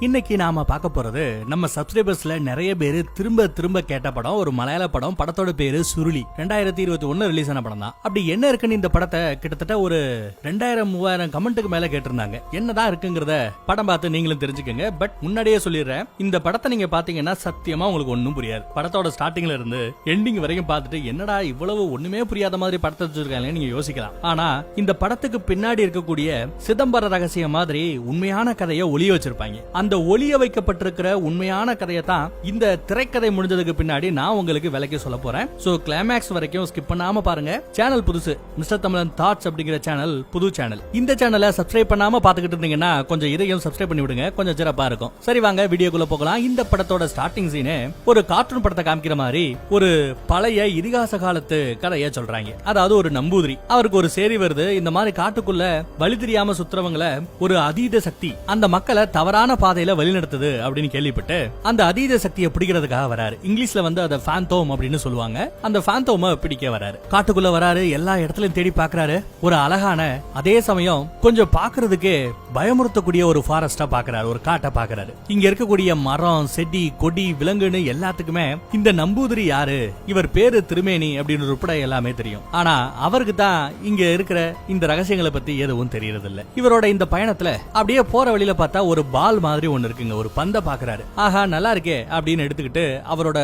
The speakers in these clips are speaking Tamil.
இன்னைக்கு நாம பார்க்க போறது நம்ம சப்ஸ்கிரைபர்ஸ்ல நிறைய பேரு திரும்ப திரும்ப கேட்ட படம், ஒரு மலையாள படம். படத்தோட பேரு சுருளி. 2021 ரிலீஸ் ஆன படம் தான். அப்படி என்ன இருக்குன்னு இந்த படத்தை கிட்டத்தட்ட ஒரு 2000-3000 கமெண்ட்டுக்கு மேல கேட்டிருந்தாங்க. என்னதான் இருக்குங்கிறத படம் பார்த்து நீங்களும் தெரிஞ்சுக்கங்க. பட் முன்னாடியே சொல்லிடுறேன், இந்த படத்தை நீங்க பாத்தீங்கன்னா சத்தியமா உங்களுக்கு ஒண்ணும் புரியாது. படத்தோட ஸ்டார்டிங்ல இருந்து எண்டிங் வரைக்கும் பார்த்துட்டு என்னடா இவ்வளவு ஒண்ணுமே புரியாத மாதிரி படத்தை வச்சிருக்காங்க நீங்க யோசிக்கலாம். ஆனா இந்த படத்துக்கு பின்னாடி இருக்கக்கூடிய சிதம்பர ரகசியம் மாதிரி உண்மையான கதையை ஒளிய வச்சிருப்பாங்க. அந்த ஒளிய வைக்கப்பட்டிருக்கிற உண்மையான கதையை தான் இந்த திரைக்கதை முடிஞ்சதுக்கு பின்னாடி நான் உங்களுக்கு விளக்கி சொல்ல போறேன். சோ கிளைமேக்ஸ் வரைக்கும் ஸ்கிப் பண்ணாம பாருங்க. சேனல் புதுசு, மிஸ்டர் தமிழன் தாட்ஸ் அப்படிங்கிற சேனல் புது சேனல். இந்த சேனலை சப்ஸ்கிரைப் பண்ணாம பாத்துக்கிட்டு இருந்தீங்கன்னா கொஞ்சம் இதையும் சப்ஸ்கிரைப் பண்ணி விடுங்க, கொஞ்சம் சிறப்பா இருக்கும். சரி வாங்க வீடியோக்குள்ள போகலாம். இந்த படத்தோட ஸ்டார்டிங் சீனே ஒரு கார்ட்டூன் படத்தை காமிக்கிற மாதிரி ஒரு பழைய இதிகாச காலத்து கதையை சொல்றாங்க. அதாவது ஒரு நம்பூதிரி, அவருக்கு ஒரு சேரி வருது. இந்த மாதிரி காட்டுக்குள்ள வழி தெரியாம சுத்துறவங்களை ஒரு அதீத சக்தி அந்த மக்களை தவறான பாதையில வழிநடத்துது அப்படின்னு கேள்விப்பட்டு அந்த அதீத சக்தியை பிடிக்கிறதுக்காக வராரு. இங்கிலீஷ்ல வந்து அதை ஃபேந்தோம் அப்படின்னு சொல்லுவாங்க. அந்த ஃபேந்தோமை பிடிக்க வராரு. காட்டுக்குள்ள வராரு, எல்லா இடத்துலயும் தேடி பாக்குறாரு. ஒரு அழகான, அதே சமயம் கொஞ்சம் பாக்குறதுக்கு பயமுறுத்தக்கூடிய ஒரு ஃபாரஸ்டா பாக்குறாரு, ஒரு காட்டை பாக்குறாரு. இங்க இருக்கக்கூடிய மரம், செடி, கொடி, விலங்குன்னு எல்லாத்துக்குமே இந்த நம்பூதிரி யாரு, இவர் பேரு திருமேனி அப்படின்னு உட்பட எல்லாமே தெரியும். ஆனா அவருக்கு தான் இங்க இருக்கிற இந்த ரகசியங்களை பத்தி எதுவும் தெரியறது இல்ல. இவரோட இந்த பயணத்துல அப்படியே போற வழியில பார்த்தா ஒரு பால் மாதிரி ஒண்ணு இருக்குங்க. ஒரு பந்தை பாக்குறாரு. ஆஹா நல்லா இருக்கே அப்படின்னு எடுத்துக்கிட்டு அவரோட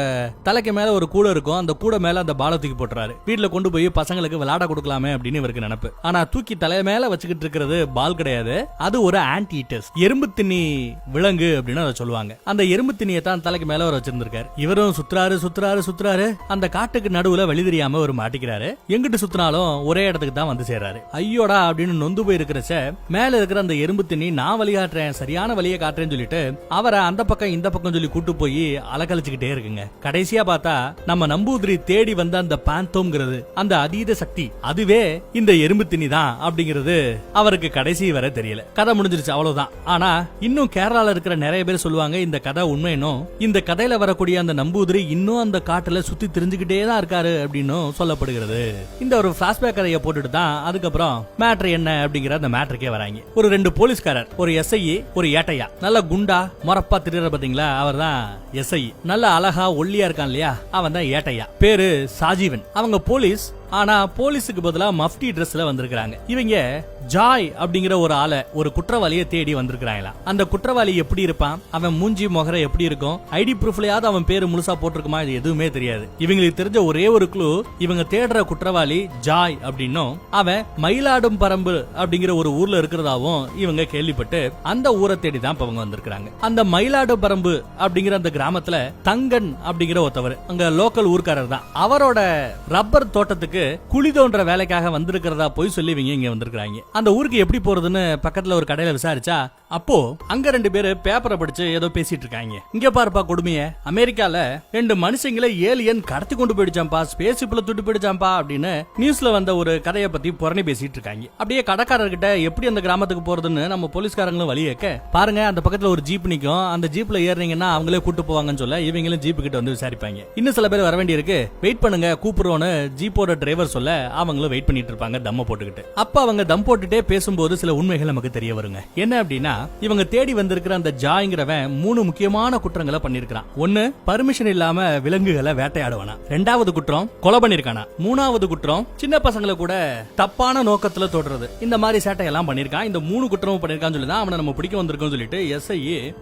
தலைக்கு மேல ஒரு கூடை இருக்கும். அந்த கூடை மேல அந்த பாலை தூக்கி போட்டுறாரு. வீட்டுல கொண்டு போய் பசங்களுக்கு விளையாட கொடுக்கலாமே அப்படின்னு இவருக்கு நினைப்பு. ஆனா தூக்கி தலை மேல வச்சுக்கிட்டு இருக்கிறது பால் கிடையாது, அது ஒரு ஆன்டிடஸ், எறும்பு திணி விலங்கு அப்படின்னு அதை சொல்லுவாங்க. அந்த எறும்பு திணியை தான் தலைக்கு மேல அவர் வச்சிருந்திருக்காரு. இவரும் சுத்துறாரு சுத்துறாரு சுத்துறாரு. அந்த காட்டுக்கு நடுவுல வழி தெரியாம ஒரு மாட்டிக்கிறாரு. எங்கிட்டு சுத்தினாலும் ஒரே இடத்துக்கு தான் வந்து சேர்றாரு. ஐயோடா அப்படின்னு நொந்து போய் இருக்கிறச்ச மேல இருக்கிற அந்த எறும்பு திணி நான் வழிகாட்டுறேன், சரியான வழியை காட்டுறேன்னு சொல்லிட்டு அவரை அந்த பக்கம் இந்த பக்கம் சொல்லி கூட்டு போய் அலக்கழிச்சுக்கிட்டே இருக்குங்க. கடைசியா பார்த்தா நம்ம நம்பூதிரி தேடி வந்த அந்த பாந்தோம்ங்கிறது, அந்த அதீத சக்தி, அதுவே இந்த எறும்பு திணி தான் அப்படிங்கிறது அவருக்கு கடைசி வரை தெரியல. கதை முடிஞ்சிருச்சு, அவ்வளவுதான். ஆனா இன்னும் கேரளால இருக்கிற நிறைய பேர் சொல்லுவாங்க இந்த கதை உண்மைனும், இந்த கதையில வரக்கூடிய அந்த நம்பூதிரி இன்னும் அந்த காட்டுல சுத்தி தெரிஞ்சுக்கிட்டே தான் இருக்காரு அப்படின்னு சொல்லப்படுகிறது. இந்த ஒரு பிளாஷ்பேக் கதையை போட்டுட்டு தான் அதுக்கப்புறம் மேட்ரு என்ன அப்படிங்கிற அந்த மேட்ருக்கே வராங்க. ஒரு 2 போலீஸ்காரர், ஒரு எஸ்ஐ, ஒரு ஏட்டையா, நல்ல குண்டா மொரப்பா திரியற பாத்தீங்களா, அவர் தான் எஸ்ஐ. நல்ல அழகா ஒல்லியா இருக்கான் இல்லையா, அவன் தான் ஏட்டையா. பேரு சாஜீவன். அவங்க போலீஸ், ஆனா போலீஸுக்கு பதிலா மஃப்டி ட்ரெஸ்ல வந்திருக்காங்க. இவங்க ஜாய் அப்படிங்கிற ஒரு ஆளை, ஒரு குற்றவாளியை தேடி வந்திருக்காங்களா. அந்த குற்றவாளி எப்படி இருப்பான், அவன் மூஞ்சி முகர எப்படி இருக்கும், ஐடி ப்ரூஃப்லயாவது அவன் பேரு முழுசா போட்டிருக்குமா, இது எதுவுமே தெரியாது. இவங்களுக்கு தெரிஞ்ச ஒரே ஒரு க்ளூ, இவங்க தேடுற குற்றவாளி ஜாய் அப்படின்னும் அவன் மயிலாடும் பரம்பு அப்படிங்கிற ஒரு ஊர்ல இருக்கிறதாவும் இவங்க கேள்விப்பட்டு அந்த ஊரை தேடி தான் அவங்க வந்திருக்காங்க. அந்த மயிலாடும் பரம்பு அப்படிங்கிற அந்த கிராமத்துல தங்கன் அப்படிங்கிற ஒருத்தவர், அங்க லோக்கல் ஊர்க்காரர் தான். அவரோட ரப்பர் தோட்டத்துக்கு குழி தோன்ற வேலைக்காக வந்திருக்கிறதா போய் சொல்லி இவங்க இங்க வந்திருக்காங்க. அந்த ஊருக்கு எப்படி போறதுன்னு பக்கத்துல ஒரு கடையில விசாரிச்சா, அப்போ அங்க 2 பேரு பேப்பரை படிச்சு ஏதோ பேசிட்டு இருக்காங்க. இங்க பாருப்பா கொடுமைய, அமெரிக்கால 2 மனுஷங்களை ஏலியன் கடத்தி கொண்டு போயிடுச்சாம்பா, ஸ்பேஸ் ஷிப்ல தூட்டு போயிடுச்சாம்பா அப்படின்னு நியூஸ்ல வந்த ஒரு கதையை பத்தி புரணி பேசிட்டு இருக்காங்க. அப்படியே கடைக்காரர்கிட்ட எப்படி அந்த கிராமத்துக்கு போறதுன்னு நம்ம போலீஸ்காரங்களும் வழி கேட்க, பாருங்க அந்த பக்கத்துல ஒரு ஜீப் நிக்கும், அந்த ஜீப்ல ஏறினீங்கன்னா அவங்களே கூட்டு போவாங்கன்னு சொல்ல இவங்களும் ஜீப் கிட்ட வந்து விசாரிப்பாங்க. இன்னும் சில பேர் வர வேண்டி இருக்கு, வெயிட் பண்ணுங்க கூப்பிடுறோன்னு ஜீப்போட டிரைவர் சொல்ல அவங்களும் வெயிட் பண்ணிட்டு இருப்பாங்க தம்ம போட்டுக்கிட்டு. அப்ப அவங்க தம் போட்டுட்டே பேசும்போது சில உண்மைகள் நமக்கு தெரிய வருங்க. என்ன அப்படின்னா, இவங்க தேடி வந்திருக்கிற அந்த ஜாய்ங்கிறவன் 3 முக்கியமான குற்றங்களை பண்ணிருக்கான். 1, பர்மிஷன் இல்லாம விலங்குகளை வேட்டையாடுவானா. 2வது குற்றம் கொலை பண்ணிருக்கானா. 3வது குற்றம் சின்ன பசங்களை கூட தப்பான நோக்கத்துல தொடர்றது. இந்த மாதிரி சேட்டை எல்லாம் பண்ணிருக்கான். இந்த 3 குற்றமும் பண்ணிருக்கான்னு சொல்லி தான் அவனை நம்ம பிடிக்க வந்திருக்கோம் சொல்லிட்டு எஸ்ஐ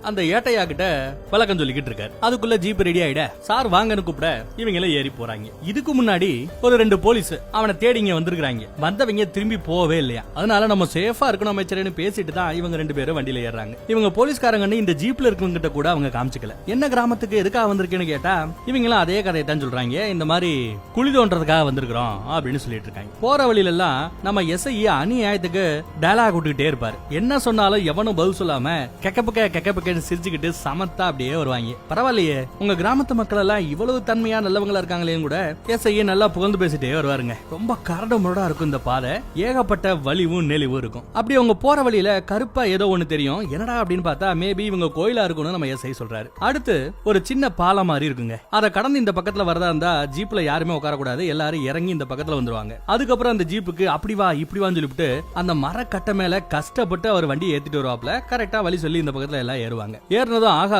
அந்த ஏட்டையா கிட்ட விளக்கம் சொல்லிக்கிட்டு இருக்காரு. அதுக்குள்ள ஜீப் ரெடி ஆயிட சார் வாங்கன்னு கூப்பிட இவங்கள ஏறி போறாங்க. இதுக்கு முன்னாடி ஒரு 2 போலீஸ் அவனை தேடி இங்க வந்திருக்காங்க. வந்தவங்க திரும்பி போகவே இல்லையா. அதனால நம்ம சேஃபா இருக்கணும் அமைச்சரேன்னு பேசிட்டு தான் இவங்க 2 பேரும் வண்டியில ஏறாங்க. இவங்க போலீஸ்காரங்க இந்த ஜீப்ல இருக்கவங்க கிட்ட கூட அவங்க காமிச்சுக்கல. என்ன கிராமத்துக்கு எதுக்காக வந்திருக்கேன்னு கேட்டா இவங்களும் அதே கதையை தான் சொல்றாங்க. இந்த மாதிரி குழி தோன்றதுக்காக வந்திருக்கிறோம் அப்படின்னு சொல்லிட்டு இருக்காங்க. போற வழியில எல்லாம் நம்ம எஸ்ஐ அநியாயத்துக்கு டயலாக் விட்டுக்கிட்டே இருப்பாரு. என்ன சொன்னாலும் எவனும் பதில் சொல்லாம கெக்கப்பக்கன்னு சிரிச்சுக்கிட்டு சமத்தா அப்படியே வருவாங்க. பரவாயில்லையே, உங்க கிராமத்து மக்கள் எல்லாம் இவ்வளவு தன்மையா நல்லவங்களா இருக்காங்களேன்னு கூட எஸ்ஐ நல்லா புகழ்ந்து பேசிட்டே வருவாருங்க. ரொம்ப கரடு முரடா இருக்கும் இந்த பாதை, ஏகப்பட்ட வலிவும் நெளிவும் இருக்கும். அப்படி அவங்க போற வழியில கருப்பா ஏதோ ஒண்ணு தெரியும். என்னடா அப்படின்னு பார்த்தா மேபி இவங்க கோயிலா இருக்கும்னு நம்ம எஸ்ஐ சொல்றாரு. அடுத்து ஒரு சின்ன பாலம் மாதிரி இருக்குங்க. அதை கடந்து இந்த பக்கத்துல வரதா இருந்தா ஜீப்ல யாருமே உட்காரக்கூடாது, எல்லாரும் இறங்கி இந்த பக்கத்துல வந்துருவாங்க. அதுக்கப்புறம் அந்த ஜீப்புக்கு அப்படி வா இப்படி வான்னு சொல்லிட்டு அந்த மரக்கட்டை மேல கஷ்டப்பட்டு அவர் வண்டி ஏத்திட்டு வருவாப்ல. கரெக்டா வழி சொல்லி இந்த பக்கத்துல எல்லாம் ஏறுவாங்க. ஏறினதும் ஆகா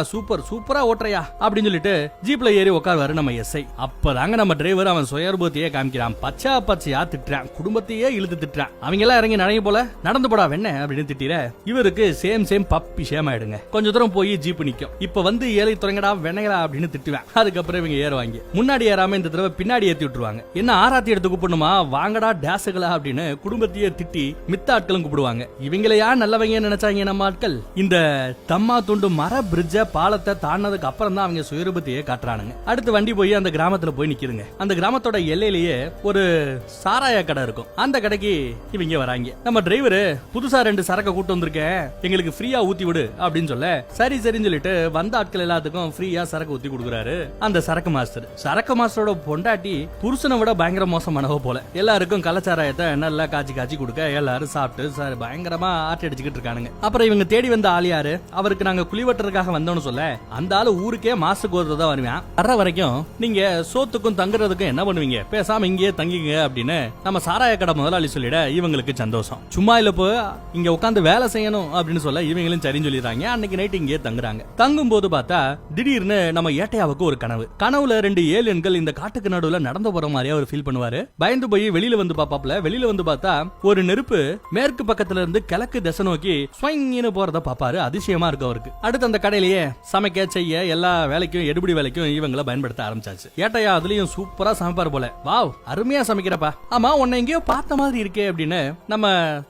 சூப்பரா ஓட்டுறையா அப்படின்னு சொல்லிட்டு ஜீப்ல ஏறி உட்காருவாரு நம்ம எஸ்ஐ. அப்பதாங்க நம்ம டிரைவர் அவன் சுயரூபத்தையே காமிக்கிறான். பச்சையா திட்டுறான், குடும்பத்தையே இழுத்து திட்டுறான். அவங்க எல்லாம் இறங்கி நடங்க போல நடந்து போடா வெண்ண அப்படின்னு திட்டிர இவருக்கு சேம் பப்பி ஷேம் ஆயிடுங்க. கொஞ்ச தூரம் போய் ஜீப் நிக்கும். இப்ப வந்து ஏழை துறங்கடா வெண்ணைகளா அப்படின்னு திட்டுவேன். அதுக்கப்புறம் இவங்க ஏறுவாங்க. முன்னாடி ஏறாம இந்த தடவை பின்னாடி ஏத்தி விட்டுருவாங்க. என்ன ஆராத்தி எடுத்து கூப்பிடணுமா, வாங்கடா டேசுகளா அப்படின்னு குடும்பத்தையே திட்டி மித்த ஆட்களும் கூப்பிடுவாங்க. இவங்களை யார் நல்லவங்க நினைச்சாங்க நம்ம ஆட்கள். இந்த தம்மா துண்டு மர பிரிட்ஜ பாலத்தை தாண்டதுக்கு அப்புறம் தான் அவங்க சுயரூபத்தையே காட்டுறானுங்க. அடுத்து வண்டி போய் அந்த கிராமத்துல போய் நிக்குதுங்க. அந்த கிராமத்தோட எல்லையிலேயே ஒரு சாராய கடை இருக்கும். அந்த கடைக்கு இவங்க வராங்க. நம்ம டிரைவர் புதுசா 2 சரக்கு கூட்டு வந்திருக்கேன், எங்களுக்கு ஃப்ரீயா ஊத்தி விடு அப்படின்னு சொல்ல சரின்னு சொல்லிட்டு வந்த ஆட்கள் எல்லாத்துக்கும் ஃப்ரீயா சரக்கு ஊத்தி கொடுக்குறாரு அந்த சரக்கு மாஸ்டர். சரக்கு மாஸ்டரோட பொண்டாட்டி புருஷனை விட பயங்கர மோசமானவ போல. எல்லாருக்கும் கள்ளச்சாராயத்தை நல்லா காய்ச்சி கொடுக்க எல்லாரும் சாப்பிட்டு பயங்கரமா ஆட்டி அடிச்சுக்கிட்டு இருக்கானுங்க. அப்புறம் இவங்க தேடி வந்த ஆள் யாரு, அவருக்கு நாங்க குளிவட்டறதுக்காக வந்தோம்னு சொல்ல அந்த ஆளு ஊருக்கே மாசுக்கு ஒருத்ததான் வருவான். வர்ற வரைக்கும் நீங்க சோத்துக்கும் தங்குறதுக்கும் என்ன பண்ணுவீங்க, பேசாம இங்கேயே தங்கிங்க அப்படின்னு நம்ம சாராய கடை முதலாளி சொல்லிட இவங்களுக்கு சந்தோஷம். சும்மா இல்ல போ இங்க உட்காந்து வேலை செய்யணும் அப்படின்னு சொல்ல இவங்களும் சரின்னு சொல்லிடுறாங்க. அன்னைக்கு நைட் இங்கே தங்குறாங்க. தங்கும் போது பார்த்தா திடீர்னு நம்ம ஏட்டையாவுக்கு ஒரு கனவுல 2 ஏலியன்கள் இந்த காட்டுக்கு நடுவுல நடந்து போற மாதிரியா அவர் ஃபீல் பண்ணுவாரு. பயந்து போய் வெளியில வந்து பாப்பாப்ல. வெளியில வந்து பார்த்தா ஒரு நெருப்பு மேற்கு பக்கத்துல இருந்து கிழக்கு திசை நோக்கி ஸ்வைங்னு போறத பாப்பாரு. அதிசயமா இருக்கு அவருக்கு. அடுத்து அந்த கடையிலேயே சமைக்க செய்ய எல்லா வேலைக்கும் எடுபடி வேலைக்கும் இவங்களை பயன்படுத்த ஆரம்பிச்சாச்சு. ஏட்டையா அதுலயும் சூப்பரா சமைப்பாரு போல. வாவ் அருமையா சமைக்கிறப்பா, ஆமா உன்னை எங்கேயோ பார்த்த மாதிரி இருக்கே அப்படின்னு நம்ம